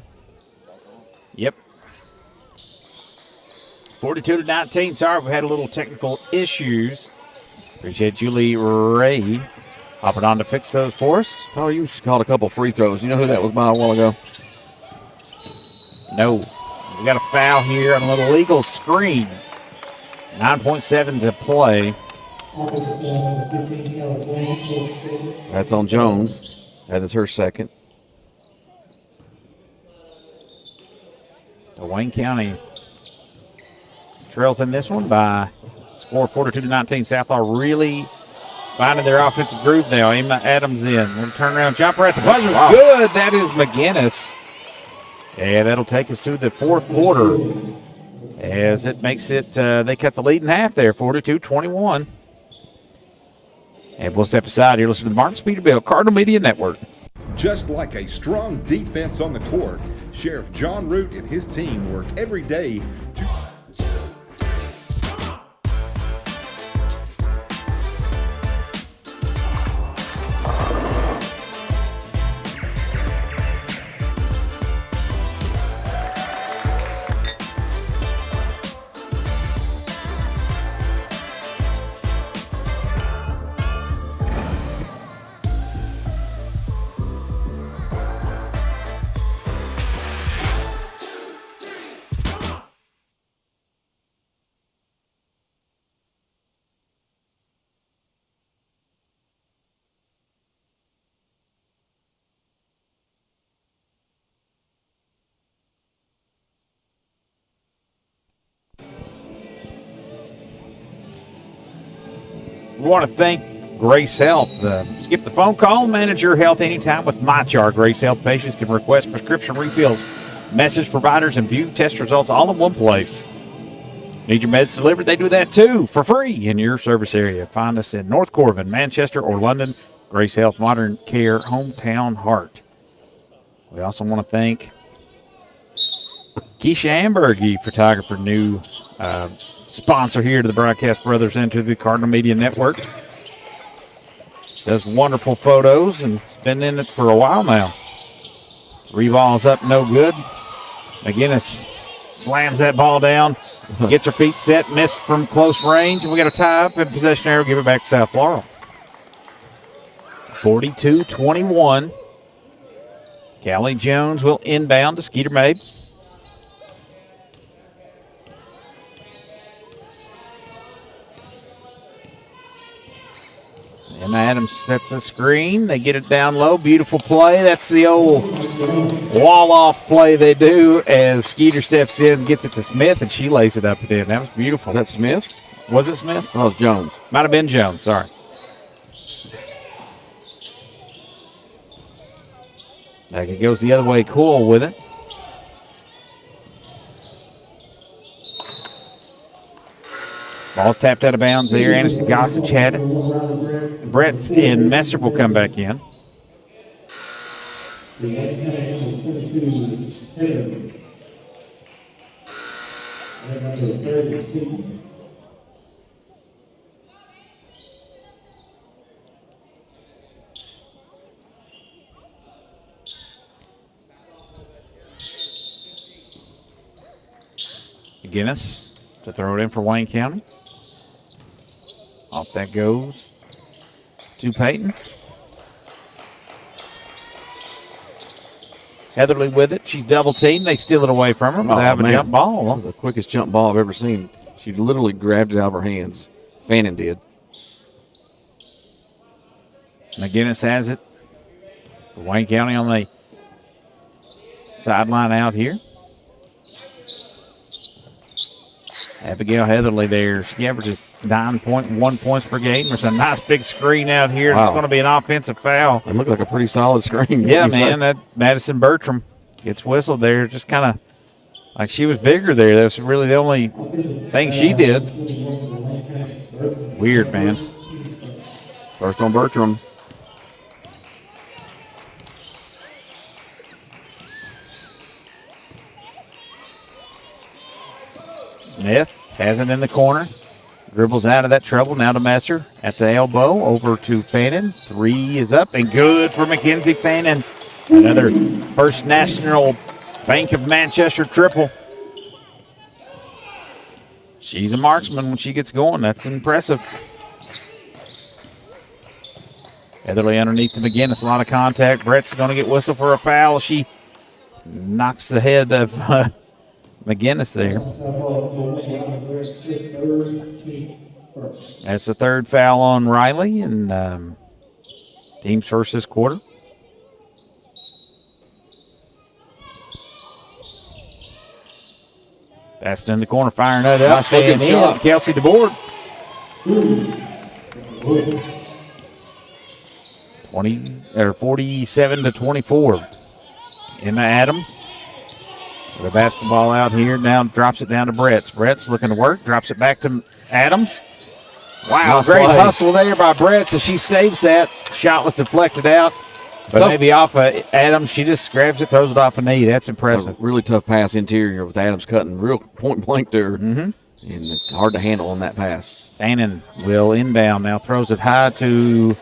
Yep. 42-19. Sorry, we had a little technical issues. Appreciate Julie Ray hopping on to fix those for us. Oh, you just called a couple free throws. You know who that was by a while ago? No. We got a foul here on a little legal screen. 9.7 to play. Offensive foul number 15, Kelly Jones, still sitting. That's on Jones. That is her second. So Wayne County trails in this one by score 42-19. South Laurel really finding their offensive groove now. Emma Adams in. We'll turn around jumper at the buzzer. Wow. Good. That is McGinnis. And that'll take us to the fourth quarter. As it makes it, they cut the lead in half there, 42-21. And we'll step aside here. Listen to the Martin Peterbilt Cardinal Media Network. Just like a strong defense on the court, Sheriff John Root and his team work every day to... We want to thank Grace Health. Skip the phone call. Manage your health anytime with MyChart. Grace Health patients can request prescription refills, message providers, and view test results all in one place. Need your meds delivered? They do that too for free in your service area. Find us in North Corbin, Manchester, or London. Grace Health Modern Care Hometown Heart. We also want to thank Keisha Amberg, photographer, new sponsor here to the Broadcast Brothers and to the Cardinal Media Network. Does wonderful photos and has been in it for a while now. Three balls up, no good. McGinnis slams that ball down, gets her feet set, missed from close range, and we got a tie up in possession arrow. Give it back to South Laurel. 42-21. Callie Jones will inbound to Skeeter Mabe. Emma Adams sets the screen. They get it down low. Beautiful play. That's the old wall-off play they do as Skeeter steps in and gets it to Smith, and she lays it up and in. That was beautiful. Was that Smith? Was it Smith? Oh, it was Jones. Might have been Jones. Sorry. Back it goes the other way. Cool with it. Ball's tapped out of bounds there. Anderson Gossage had it. Brett and Messer will come back in. The number 22, Heather. And number 32. McGinnis to throw it in for Wayne County. Off that goes to Peyton. Heatherly with it. She's double teamed. They steal it away from her. But they have a jump ball. That was the quickest jump ball I've ever seen. She literally grabbed it out of her hands. Fannin did. McGinnis has it. Wayne County on the sideline out here. Abigail Heatherly there. She averages 9.1 points per game. There's a nice big screen out here. Wow. It's going to be an offensive foul. It looked like a pretty solid screen. Yeah, man. That Madison Bertram gets whistled there. Just kind of like she was bigger there. That's really the only thing she did. Weird, man. First on Bertram. Smith has it in the corner. Dribbles out of that trouble. Now to Messer at the elbow. Over to Fannin. Three is up and good for Mackenzie Fannin. Another First National Bank of Manchester triple. She's a marksman when she gets going. That's impressive. Heatherly underneath to McGinnis. A lot of contact. Brett's going to get whistled for a foul. She knocks the head of McGinnis there. That's the third foul on Riley, and team's first this quarter. Passed in the corner, firing it up. Nice looking shot. Kelsey DeBoard. 47-24. Emma Adams with a basketball out here. Now drops it down to Bretts. Bretts looking to work. Drops it back to Adams. Wow, Nice great play. hustle there by Bretts as she saves that. Shot was deflected out. But Tough. maybe off of Adams, she just grabs it, throws it off a knee. That's A impressive. really tough pass interior with Adams cutting real point blank there. And it's hard to handle on that pass. Fannin will inbound now, throws it high to,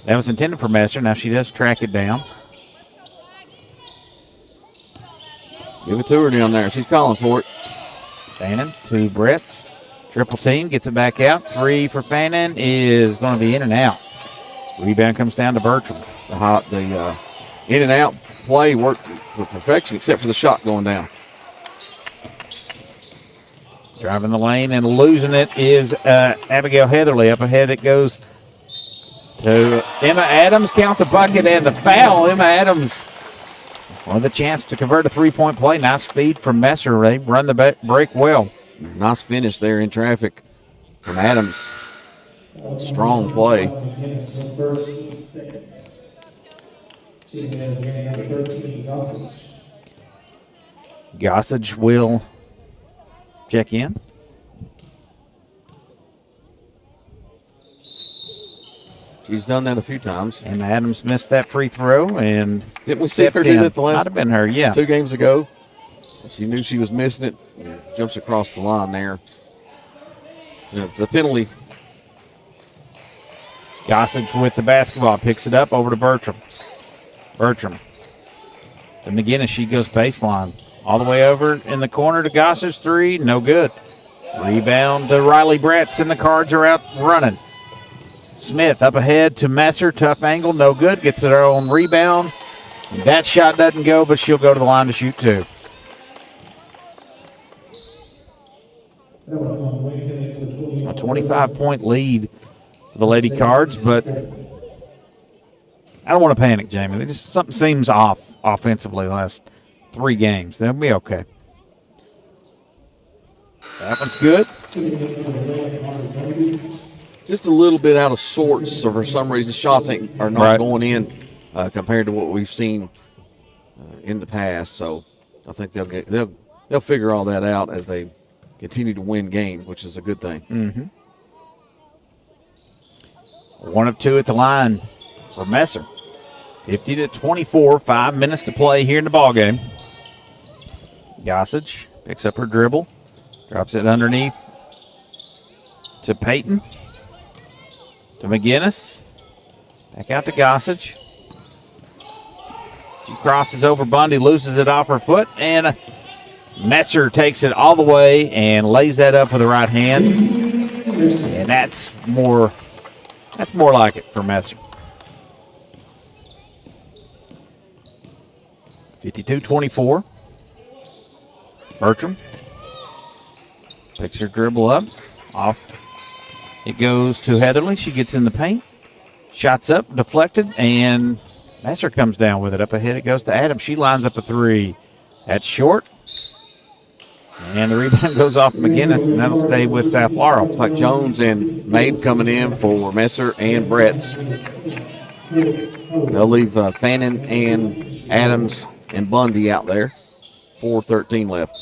that was intended for Messer. Now she does track it down. Give it to her down there. She's calling for it. Fannin to Bretts. Triple team, gets it back out. Three for Fannin is going to be in and out. Rebound comes down to Bertram. The in and out play worked with perfection, except for the shot going down. Driving the lane and losing it is Abigail Heatherly. Up ahead it goes to Emma Adams. Count the bucket and the foul. Emma Adams with a chance to convert a three-point play. Nice feed from Messer. They run the break well. Nice finish there in traffic from Adams. Strong play. Gossage will check in. She's done that a few times. And Adams missed that free throw and Didn't we see her stepped do in. that the last Might have been her, yeah. 2 games ago? She knew she was missing it. Jumps across the line there. It's a penalty. Gossage with the basketball, picks it up over to Bertram. Bertram to McGinnis, she goes baseline. All the way over in the corner to Gossage, three, no good. Rebound to Riley Bretts, and the Cards are out running. Smith up ahead to Messer, tough angle, no good. Gets her own rebound. That shot doesn't go, but she'll go to the line to shoot two. That was on Wayne County's for 21. A 25-point lead for the Lady Cards, but I don't want to panic, Jamie. Something seems off offensively the last 3 games. They'll be okay. That one's good. Just a little bit out of sorts, so for some reason shots are not going in compared to what we've seen in the past. So I think they'll figure all that out as they continue to win games, which is a good thing. Mm-hmm. 1 of 2 at the line for Messer. 50-24, 5 minutes to play here in the ballgame. Gossage picks up her dribble, drops it underneath to Peyton, to McGinnis, back out to Gossage. She crosses over Bundy, loses it off her foot, and Messer takes it all the way and lays that up with the right hand. And that's more like it for Messer. 52-24. Bertram picks her dribble up. Off it goes to Heatherly. She gets in the paint. Shots up, deflected, and Messer comes down with it. Up ahead it goes to Adams. She lines up a 3. That's short. And the rebound goes off McGinnis, and that'll stay with South Laurel. Looks like Jones and Mabe coming in for Messer and Bretts. They'll leave Fannin and Adams and Bundy out there. 4:13 left.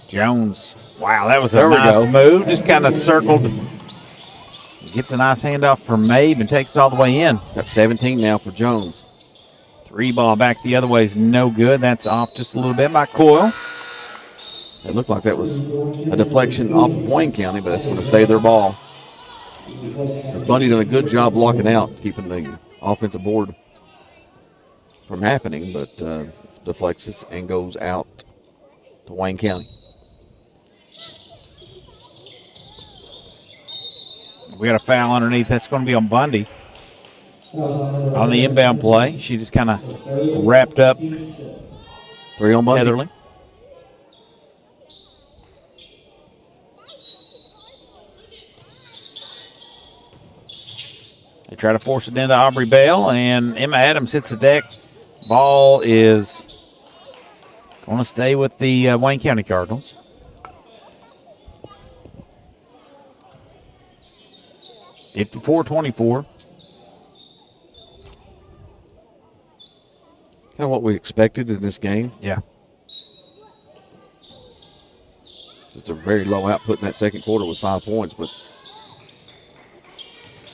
Jones. Wow, that was a nice move. Just kind of circled. Gets a nice handoff from Mabe and takes it all the way in. Got 17 now for Jones. 3 ball back the other way is no good. That's off just a little bit by Coyle. It looked like that was a deflection off of Wayne County, but it's going to stay their ball. Because Bundy done a good job blocking out, keeping the offensive board from happening, but deflects and goes out to Wayne County. We got a foul underneath. That's going to be on Bundy. On the inbound play, she just kind of wrapped up 3 on Bundy. Heatherly. They try to force it into Aubrey Bell, and Emma Adams hits the deck. Ball is going to stay with the Wayne County Cardinals. (54-24). Kind of what we expected in this game. Yeah. Just a very low output in that second quarter with 5 points, but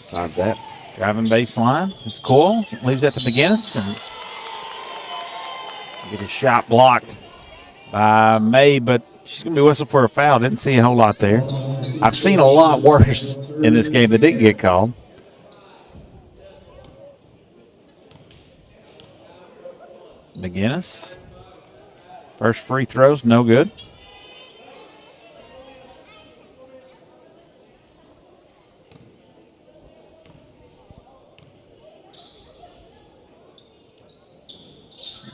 besides that. Driving baseline. It's Coyle. Leaves that to McGinnis. And get a shot blocked by May, but she's going to be whistled for a foul. Didn't see a whole lot there. I've seen a lot worse in this game that didn't get called. McGinnis. First free throws, no good.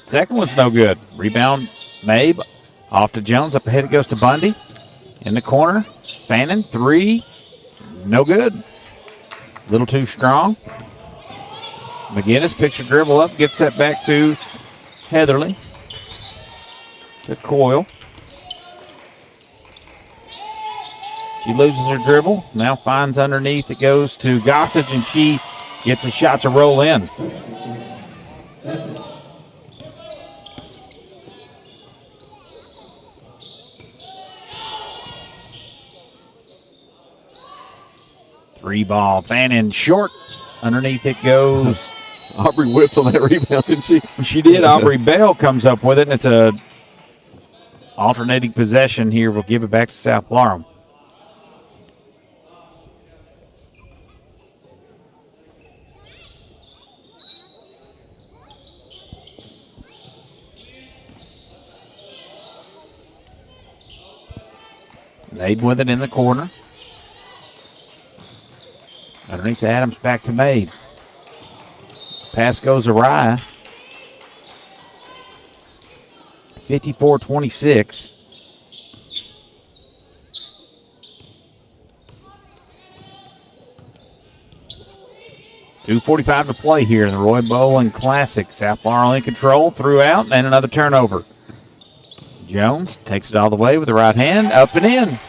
Second one's no good. Rebound, Mabe. Off to Jones. Up ahead it goes to Bundy. In the corner. Fannin, 3. No good. Little too strong. McGinnis picks her dribble up. Gets that back to Heatherly. To Coyle. She loses her dribble. Now finds underneath. It goes to Gossage, and she gets a shot to roll in. Three ball. Fannin short. Underneath it goes. Aubrey whiffed on that rebound, didn't she? She did. Aubrey Bell comes up with it, and it's a alternating possession here. We'll give it back to South Laurel. Mabe with it in the corner. Underneath Adams, back to Mabe. Pass goes awry. 54-26. .245 to play here in the Roy Bowling Classic. South Laurel in control, throughout, and another turnover. Jones takes it all the way with the right hand, up and in.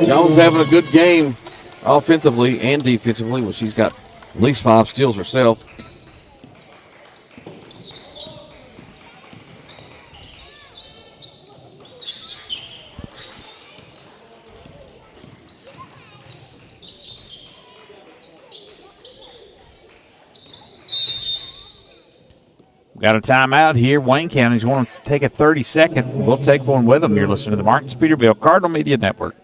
Jones having a good game offensively and defensively. Well, she's got at least 5 steals herself. Got a timeout here. Wayne County's going to take a 30-second. We'll take one with them. You're listening to the Martins Peterbilt Cardinal Media Network.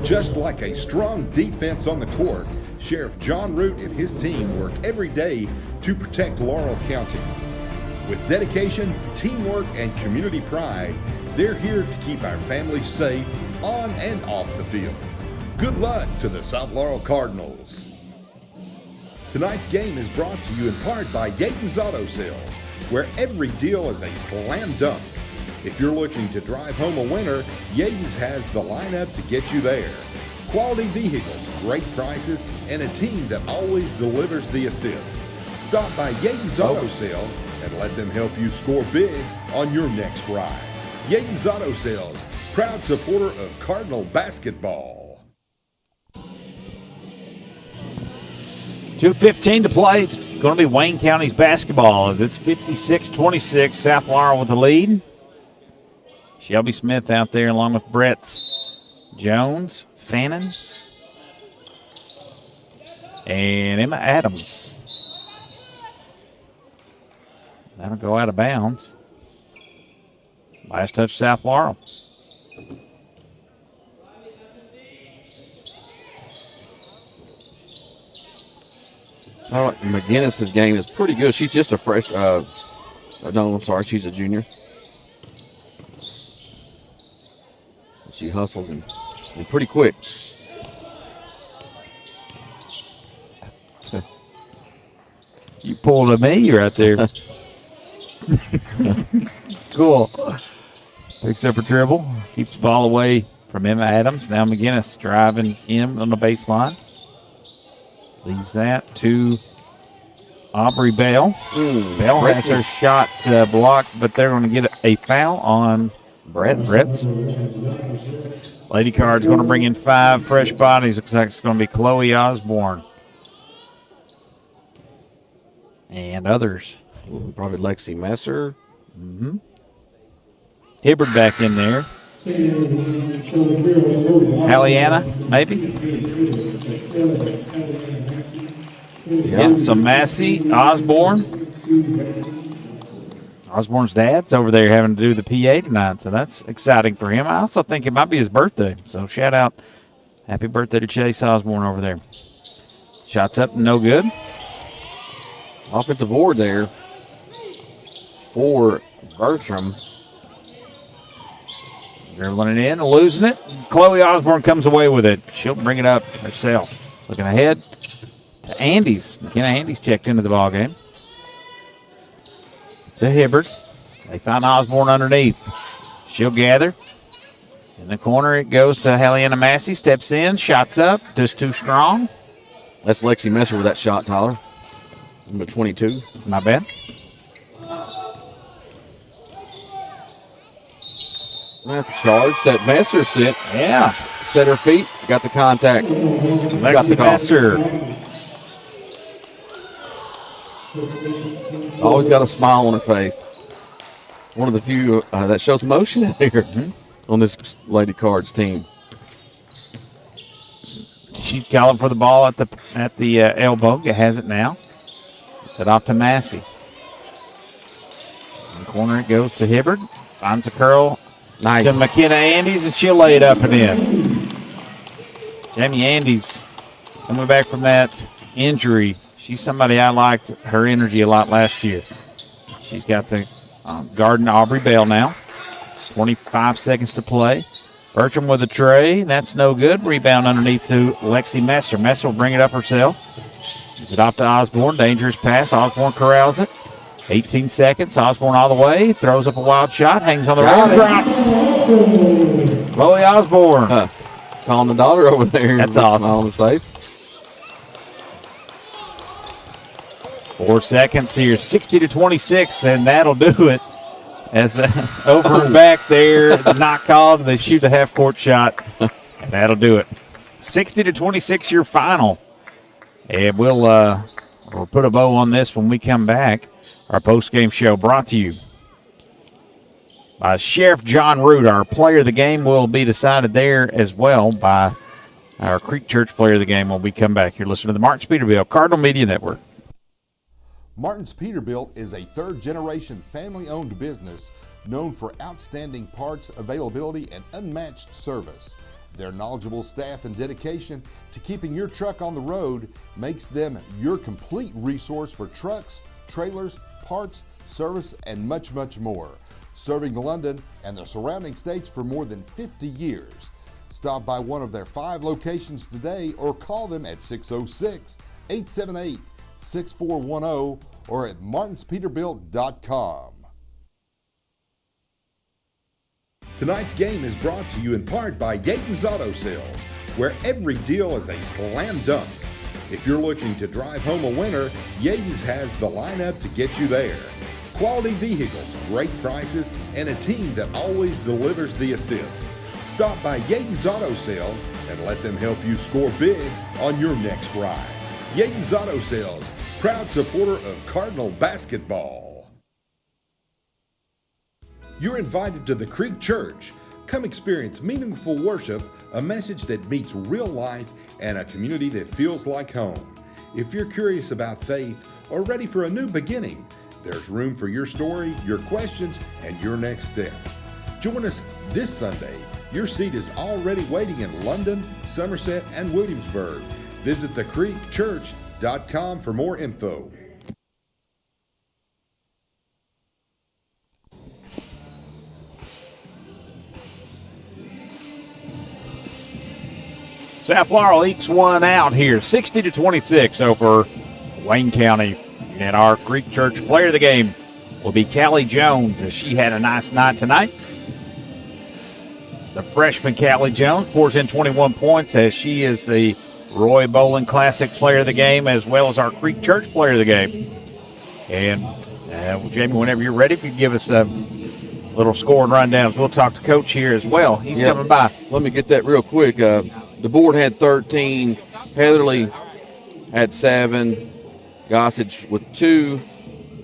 Just like a strong defense on the court, Sheriff John Root and his team work every day to protect Laurel County. With dedication, teamwork, and community pride, they're here to keep our families safe on and off the field. Good luck to the South Laurel Cardinals. Tonight's game is brought to you in part by Yaden's Auto Sales, where every deal is a slam dunk. If you're looking to drive home a winner, Yaden's has the lineup to get you there. Quality vehicles, great prices, and a team that always delivers the assist. Stop by Yaden's Auto Sales and let them help you score big on your next ride. Yaden's Auto Sales, proud supporter of Cardinal basketball. 2:15 to play. It's going to be Wayne County's basketball as it's 56-26. South Laurel with the lead. Shelby Smith out there along with Bretts Jones, Fannin, and Emma Adams. That'll go out of bounds. Last touch, South Laurel. Charlotte McGinnis's game is pretty good. She's just a fresh. No, I'm sorry. She's a junior. She hustles and pretty quick. You pulled a me right there. Cool. Picks up a dribble. Keeps the ball away from Emma Adams. Now McGinnis driving in on the baseline. Leaves that to Aubrey Bell. Bell has her shot blocked, but they're going to get a foul on Brett's. Lady Card's going to bring in 5 fresh bodies. Looks like it's going to be Chloe Osborne. And others. Probably Lexi Messer. Mm-hmm. Hibbard back in there. Halliana, maybe? Yep, so Massey, Osborne. Osborne's dad's over there having to do the PA tonight, so that's exciting for him. I also think it might be his birthday, so shout out. Happy birthday to Chase Osborne over there. Shots up, no good. Offensive board there for Bertram. Dribbling it in, losing it. Chloe Osborne comes away with it. She'll bring it up herself. Looking ahead to Andes. McKenna Andes checked into the ballgame. To Hibbard. They find Osborne underneath. She'll gather. In the corner, it goes to Halliana Massey. Steps in, shots up, just too strong. That's Lexi Messer with that shot, Tyler. Number 22. My bad. That's a charge. That Messer set. Yeah. Set her feet. Got the contact. Got the Lexi Messer. Always got a smile on her face. One of the few that shows emotion here on this Lady Cards team. She's calling for the ball at the elbow. It has it now. Set off to Massey. In the corner it goes to Hibbard. Finds a curl. Nice. To McKenna Andes, and she'll lay it up and in. Jamie Andes coming back from that injury. She's somebody I liked her energy a lot last year. She's got the guarding Aubrey Bell now. 25 seconds to play. Bertram with a tray. That's no good. Rebound underneath to Lexi Messer. Messer will bring it up herself. Gets it off to Osborne. Dangerous pass. Osborne corrals it. 18 seconds. Osborne all the way. Throws up a wild shot. Hangs on the rim. Drops. Chloe Osborne. Calling the daughter over there. That's awesome. Smile on his face. 4 seconds here. 60-26, and that'll do it. As over and back there, not called. They shoot the half-court shot. And that'll do it. 60-26, your final. And we'll put a bow on this when we come back. Our post-game show brought to you by Sheriff John Root. Our player of the game will be decided there as well by our Creek Church player of the game when we come back. You're listening to the Martin Peterbilt Cardinal Media Network. Martin's Peterbilt is a third-generation family-owned business known for outstanding parts availability and unmatched service. Their knowledgeable staff and dedication to keeping your truck on the road makes them your complete resource for trucks, trailers, parts, service, and much, much more. Serving London and the surrounding states for more than 50 years. Stop by one of their 5 locations today or call them at 606-878-6410 or at martinspeterbilt.com. Tonight's game is brought to you in part by Yaten's Auto Sales, where every deal is a slam dunk. If you're looking to drive home a winner, Yaten's has the lineup to get you there. Quality vehicles, great prices, and a team that always delivers the assist. Stop by Yaten's Auto Sales and let them help you score big on your next ride. Yaten's Auto Sales, proud supporter of Cardinal basketball. You're invited to the Creek Church. Come experience meaningful worship, a message that meets real life, and a community that feels like home. If you're curious about faith or ready for a new beginning, there's room for your story, your questions, and your next step. Join us this Sunday. Your seat is already waiting in London, Somerset, and Williamsburg. Visit the Creek Church creekchurch.com for more info. South Laurel ekes one out here, 60-26 over Wayne County. And our Creek Church player of the game will be Callie Jones, as she had a nice night tonight. The freshman Callie Jones pours in 21 points, as she is the Roy Bowling Classic player of the game, as well as our Creek Church player of the game. And Jamie, whenever you're ready, if you can give us a little score and rundowns, we'll talk to Coach here as well. He's coming by. Let me get that real quick. The board had 13. Heatherly had 7. Gossage with 2.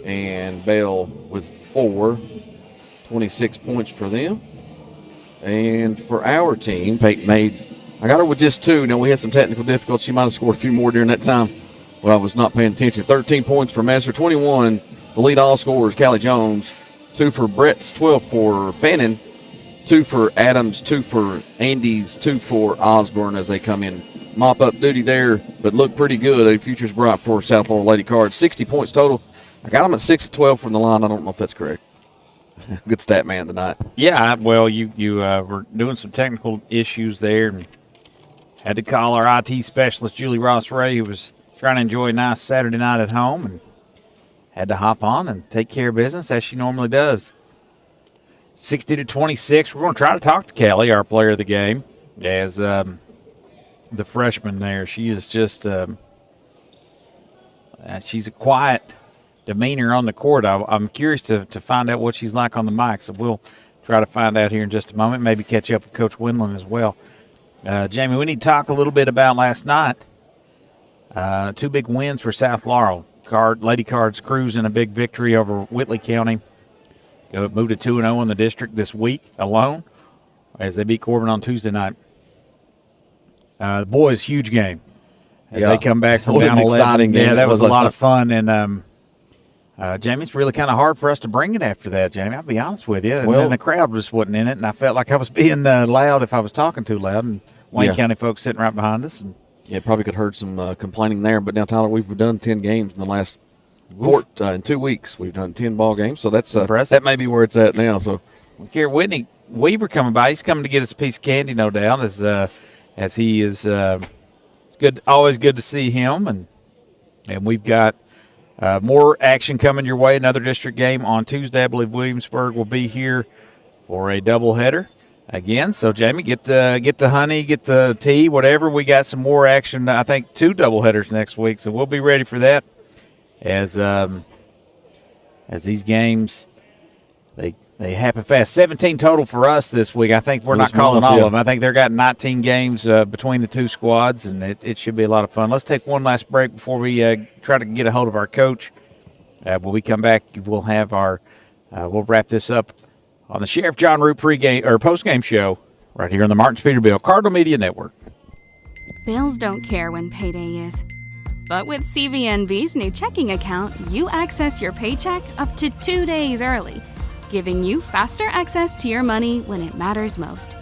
And Bell with 4. 26 points for them. And for our team, Peyton I got her with just 2. Now, we had some technical difficulties. She might have scored a few more during that time when I was not paying attention. 13 points for Messer, 21. The lead all scorers, Callie Jones. 2 for Brett's, 12 for Fannin. 2 for Adams, 2 for Andes, 2 for Osborne as they come in. Mop-up duty there, but look pretty good. A future's bright for South Laurel Lady Cards. 60 points total. I got them at 6 of 12 from the line. I don't know if that's correct. Good stat man tonight. Yeah, well, you were doing some technical issues there and had to call our IT specialist, Julie Ross Ray, who was trying to enjoy a nice Saturday night at home, and had to hop on and take care of business as she normally does. 60-26. We're going to try to talk to Kelly, our player of the game, as the freshman there. She is just she's a quiet demeanor on the court. I'm curious to find out what she's like on the mic, so we'll try to find out here in just a moment, maybe catch up with Coach Windland as well. Jamie, we need to talk a little bit about last night. 2 big wins for South Laurel. Lady Cards cruising a big victory over Whitley County. Moved to 2-0 in the district this week alone as they beat Corbin on Tuesday night. The boys, huge game. As they come back from down 11. Exciting game. Yeah, that was a lot of fun. And Jamie, it's really kind of hard for us to bring it after that, Jamie. I'll be honest with you. And then the crowd just wasn't in it, and I felt like I was being loud if I was talking too loud. And Wayne County folks sitting right behind us. And probably could have heard some complaining there. But now, Tyler, we've done 10 games in the last in 2 weeks. We've done 10 ball games, so that's that may be where it's at now. So we hear Whitney Weaver coming by. He's coming to get us a piece of candy, no doubt, as he is. It's good, always good to see him, and we've got more action coming your way. Another district game on Tuesday. I believe Williamsburg will be here for a doubleheader again. So Jamie, get the honey, get the tea, whatever. We got some more action. I think 2 doubleheaders next week, so we'll be ready for that. As these games, they happen fast. 17 total for us this week. I think we're not calling all of them. I think they've got 19 games between the 2 squads, and it should be a lot of fun. Let's take one last break before we try to get a hold of our coach. When we come back, we'll have we'll wrap this up on the Sheriff John Root pregame or postgame show right here on the Martins Peterbilt Cardinal Media Network. Bills don't care when payday is. But with CVNB's new checking account, you access your paycheck up to 2 days early, giving you faster access to your money when it matters most.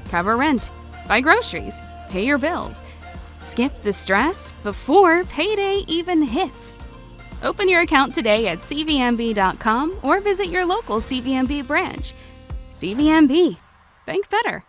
Cover rent, buy groceries, pay your bills. Skip the stress before payday even hits. Open your account today at cvnb.com or visit your local CVNB branch. CVNB. Think better.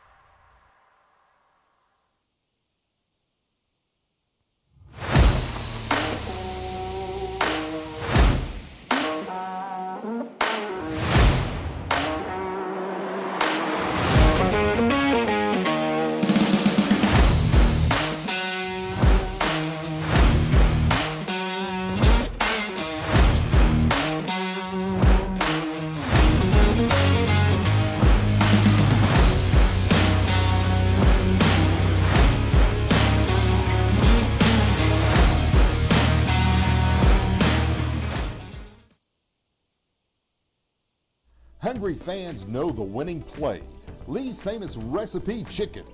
Hungry fans know the winning play. Lee's famous recipe chicken.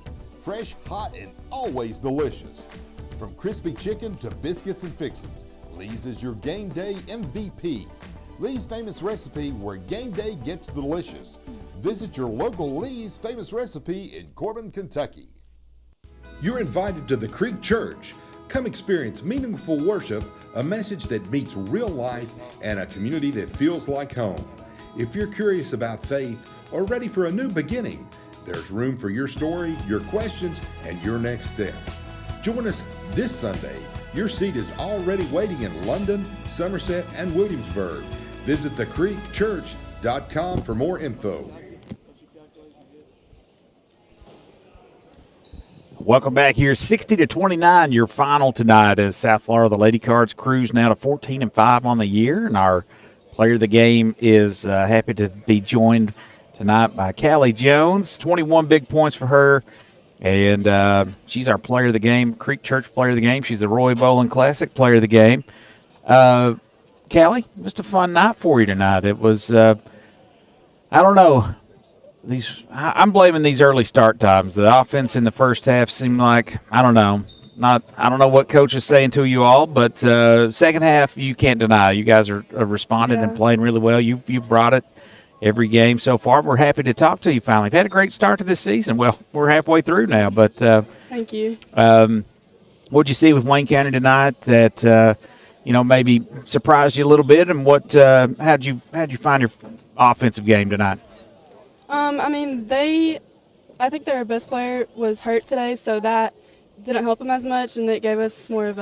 Fresh, hot, and always delicious. From crispy chicken to biscuits and fixins, Lee's is your game day MVP. Lee's famous recipe, where game day gets delicious. Visit your local Lee's famous recipe in Corbin, Kentucky. You're invited to the Creek Church. Come experience meaningful worship, a message that meets real life, and a community that feels like home. If you're curious about faith or ready for a new beginning, there's room for your story, your questions, and your next step. Join us this Sunday. Your seat is already waiting in London, Somerset, and Williamsburg. Visit thecreekchurch.com for more info. Welcome back here. 60-29, your final tonight as South Laurel, the Lady Cards, cruise now to 14-5 on the year. And our player of the game is happy to be joined tonight by Callie Jones. 21 big points for her. And she's our player of the game, Creek Church player of the game. She's the Roy Bowling Classic player of the game. Callie, just a fun night for you tonight. It was, I don't know. I'm blaming these early start times. The offense in the first half seemed like, I don't know what coach is saying to you all, but second half you can't deny. You guys are responding and playing really well. You've brought it every game so far. We're happy to talk to you finally. You've had a great start to this season. Well, we're halfway through now, but thank you. What'd you see with Wayne County tonight that maybe surprised you a little bit, and how'd you find your offensive game tonight? I think their best player was hurt today, so that didn't help them as much, and it gave us more of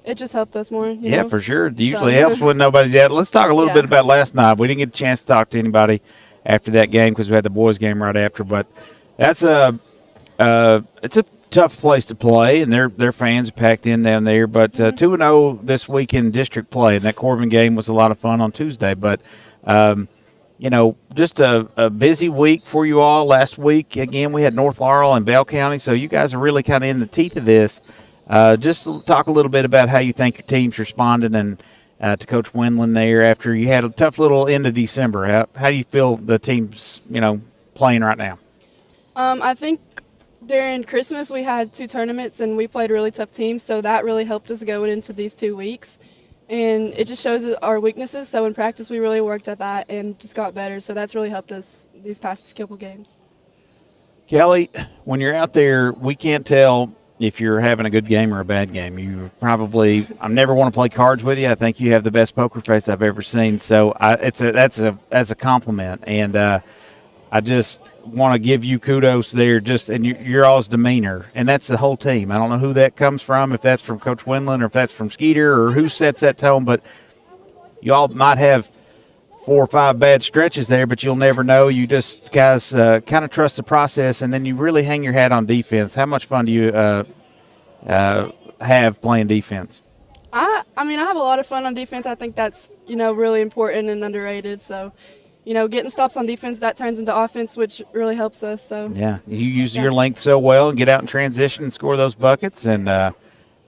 it just helped us more. You know? For sure. It usually helps when nobody's out. Let's talk a little bit about last night. We didn't get a chance to talk to anybody after that game because we had the boys' game right after, but that's it's a tough place to play, and their fans are packed in down there. But 2-0 this week in district play, and that Corbin game was a lot of fun on Tuesday. But just a busy week for you all. Last week, again, we had North Laurel and Bell County, so you guys are really kind of in the teeth of this. Just talk a little bit about how you think your team's responded and to Coach Wendland there after you had a tough little end of December. How do you feel the team's, playing right now? I think during Christmas we had 2 tournaments, and we played really tough teams, so that really helped us going into these 2 weeks. And it just shows our weaknesses, so in practice we really worked at that and just got better, so that's really helped us these past couple games. Callie, when you're out there, we can't tell if you're having a good game or a bad game. I never want to play cards with you. I think you have the best poker face I've ever seen, so that's a compliment. And I just want to give you kudos there, and your all's demeanor, and that's the whole team. I don't know who that comes from, if that's from Coach Wendland or if that's from Skeeter or who sets that tone, but you all might have 4 or 5 bad stretches there, but you'll never know. You just guys kind of trust the process, and then you really hang your hat on defense. How much fun do you have playing defense? I have a lot of fun on defense. I think that's really important and underrated. So, getting stops on defense, that turns into offense, which really helps us. So yeah, you use your length so well and get out in transition and score those buckets, and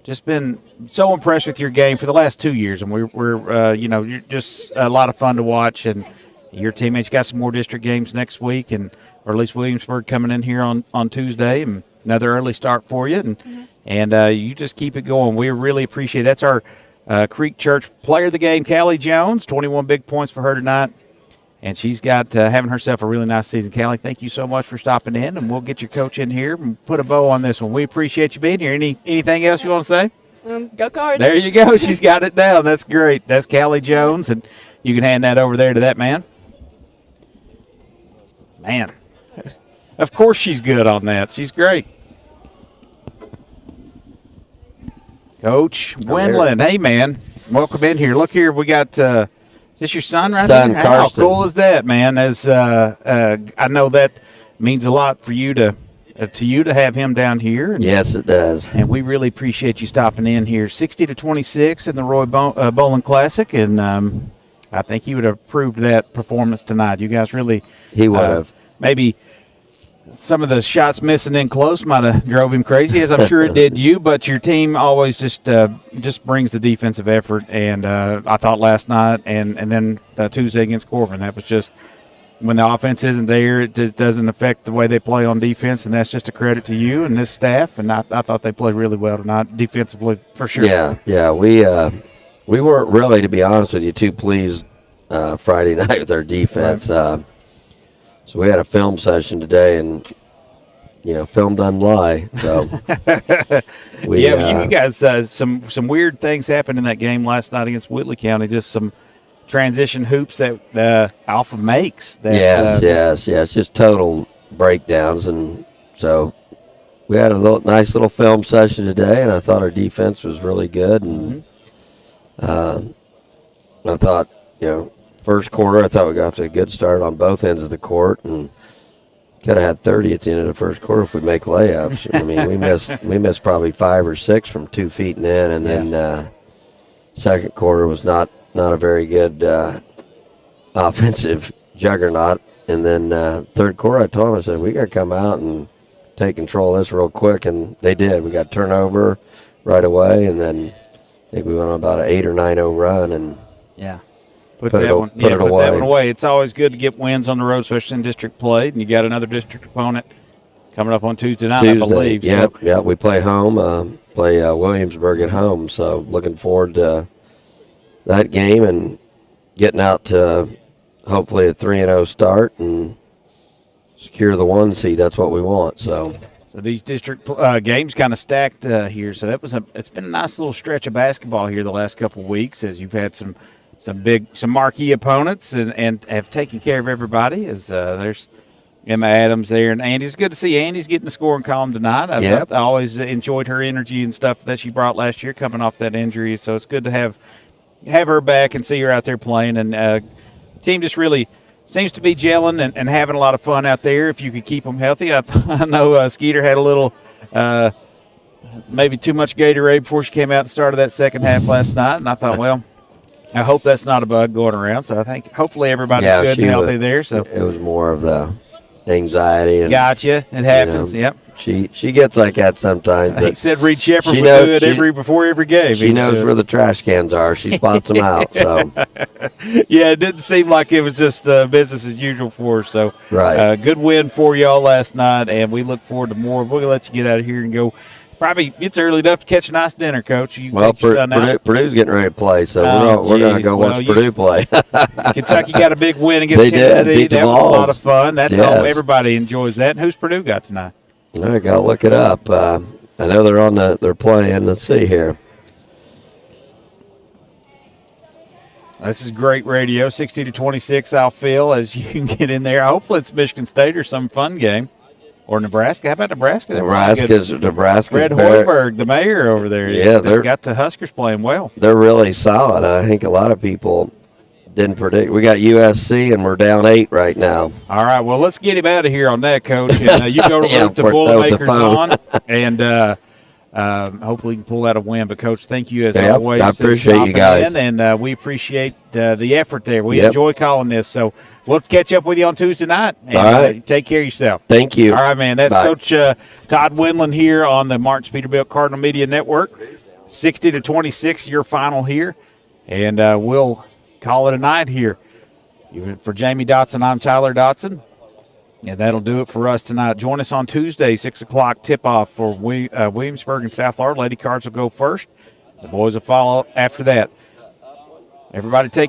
just been so impressed with your game for the last 2 years. And we're you're just a lot of fun to watch. And your teammates got some more district games next week, or at least Williamsburg coming in here on Tuesday, and another early start for you. And you just keep it going. We really appreciate it. That's our Creek Church player of the game, Callie Jones. 21 big points for her tonight. And she's got having herself a really nice season. Callie, thank you so much for stopping in, and we'll get your coach in here and put a bow on this one. We appreciate you being here. Anything else you want to say? Go Cards. There you go. She's got it down. That's great. That's Callie Jones, and you can hand that over there to that man. Man, of course she's good on that. She's great. Coach Wendland, hey, man, welcome in here. Look here, we got is this your son right there? How Karsten. cool is that, man? As I know that means a lot for you to have him down here. And, yes, it does. And we really appreciate you stopping in here. 60-26 in the Roy Bowling Classic, and I think he would have approved that performance tonight. You guys really he would have. Maybe some of the shots missing in close might have drove him crazy, as I'm sure it did you. But your team always just brings the defensive effort, and I thought last night and then Tuesday against Corbin, that was just when the offense isn't there, it just doesn't affect the way they play on defense, and that's just a credit to you and this staff. And I thought they played really well tonight defensively for sure. Yeah, we weren't really, to be honest with you, too pleased Friday night with our defense. Right. So we had a film session today, and film doesn't lie. So you guys, some weird things happened in that game last night against Whitley County. Just some transition hoops that Alpha makes. That, yes. It's just total breakdowns, and so we had a nice little film session today, and I thought our defense was really good, and I thought, first quarter, I thought we got off to a good start on both ends of the court, and could have had 30 at the end of the first quarter if we make layups. I mean, we missed probably 5 or 6 from 2 feet and in, and then second quarter was not a very good offensive juggernaut. And then third quarter, I told them, I said, we got to come out and take control of this real quick, and they did. We got turnover right away, and then I think we went on about an 8 or 9-0 run, and put that one away. It's always good to get wins on the road, especially in district play, and you got another district opponent coming up on Tuesday night, I believe. Yep, we play home, play Williamsburg at home, so looking forward to that game and getting out to hopefully a 3-0 start and secure the 1 seed. That's what we want. So these district games kind of stacked here. So it's been a nice little stretch of basketball here the last couple of weeks as you've had some marquee opponents and have taken care of everybody. As there's Emma Adams there, and Andy's good to see Andy's getting the scoring column tonight. I always enjoyed her energy and stuff that she brought last year coming off that injury. So it's good to have her back and see her out there playing. And the team just really seems to be gelling and having a lot of fun out there if you could keep them healthy. I know Skeeter had a little maybe too much Gatorade before she came out and started that second half last night, and I thought, well, I hope that's not a bug going around. So I think hopefully everybody's good and healthy there. So it was more of the anxiety. And, gotcha. It happens. Yep. She gets like that sometimes. He said Reed Shepherd would do it before every game. She knows where the trash cans are. She spots them out. So yeah, it didn't seem like it was just business as usual for her. So good win for y'all last night, and we look forward to more. We're gonna let you get out of here and go. Probably it's early enough to catch a nice dinner, Coach. Purdue's getting ready to play, so we're going to go watch Purdue play. Kentucky got a big win against Tennessee. That was a lot of fun. That's all. Everybody enjoys that. And who's Purdue got tonight? I got to look it up. I know they're playing. Let's see here. This is great radio. 60-26, I'll feel as you can get in there. Hopefully it's Michigan State or some fun game. Or Nebraska. How about Nebraska? Nebraska's Fred Hoiberg, the mayor over there. Yeah, they've got the Huskers playing well. They're really solid. I think a lot of people didn't predict. We got USC, and we're down 8 right now. All right, well, let's get him out of here on that, Coach. And, you go to loop the Boilermakers on, and hopefully you can pull out a win. But, Coach, thank you as always. I appreciate you guys. And we appreciate the effort there. We enjoy calling this. So we'll catch up with you on Tuesday night. And, all right. Take care of yourself. Thank you. All right, man. That's Coach Todd Windland here on the Martin Peterbilt Cardinal Media Network. 60-26, your final here. And we'll call it a night here. For Jamie Dotson, I'm Tyler Dotson. And that'll do it for us tonight. Join us on Tuesday, 6 o'clock tip-off for Williamsburg and South Florida. Lady Cards will go first. The boys will follow after that. Everybody take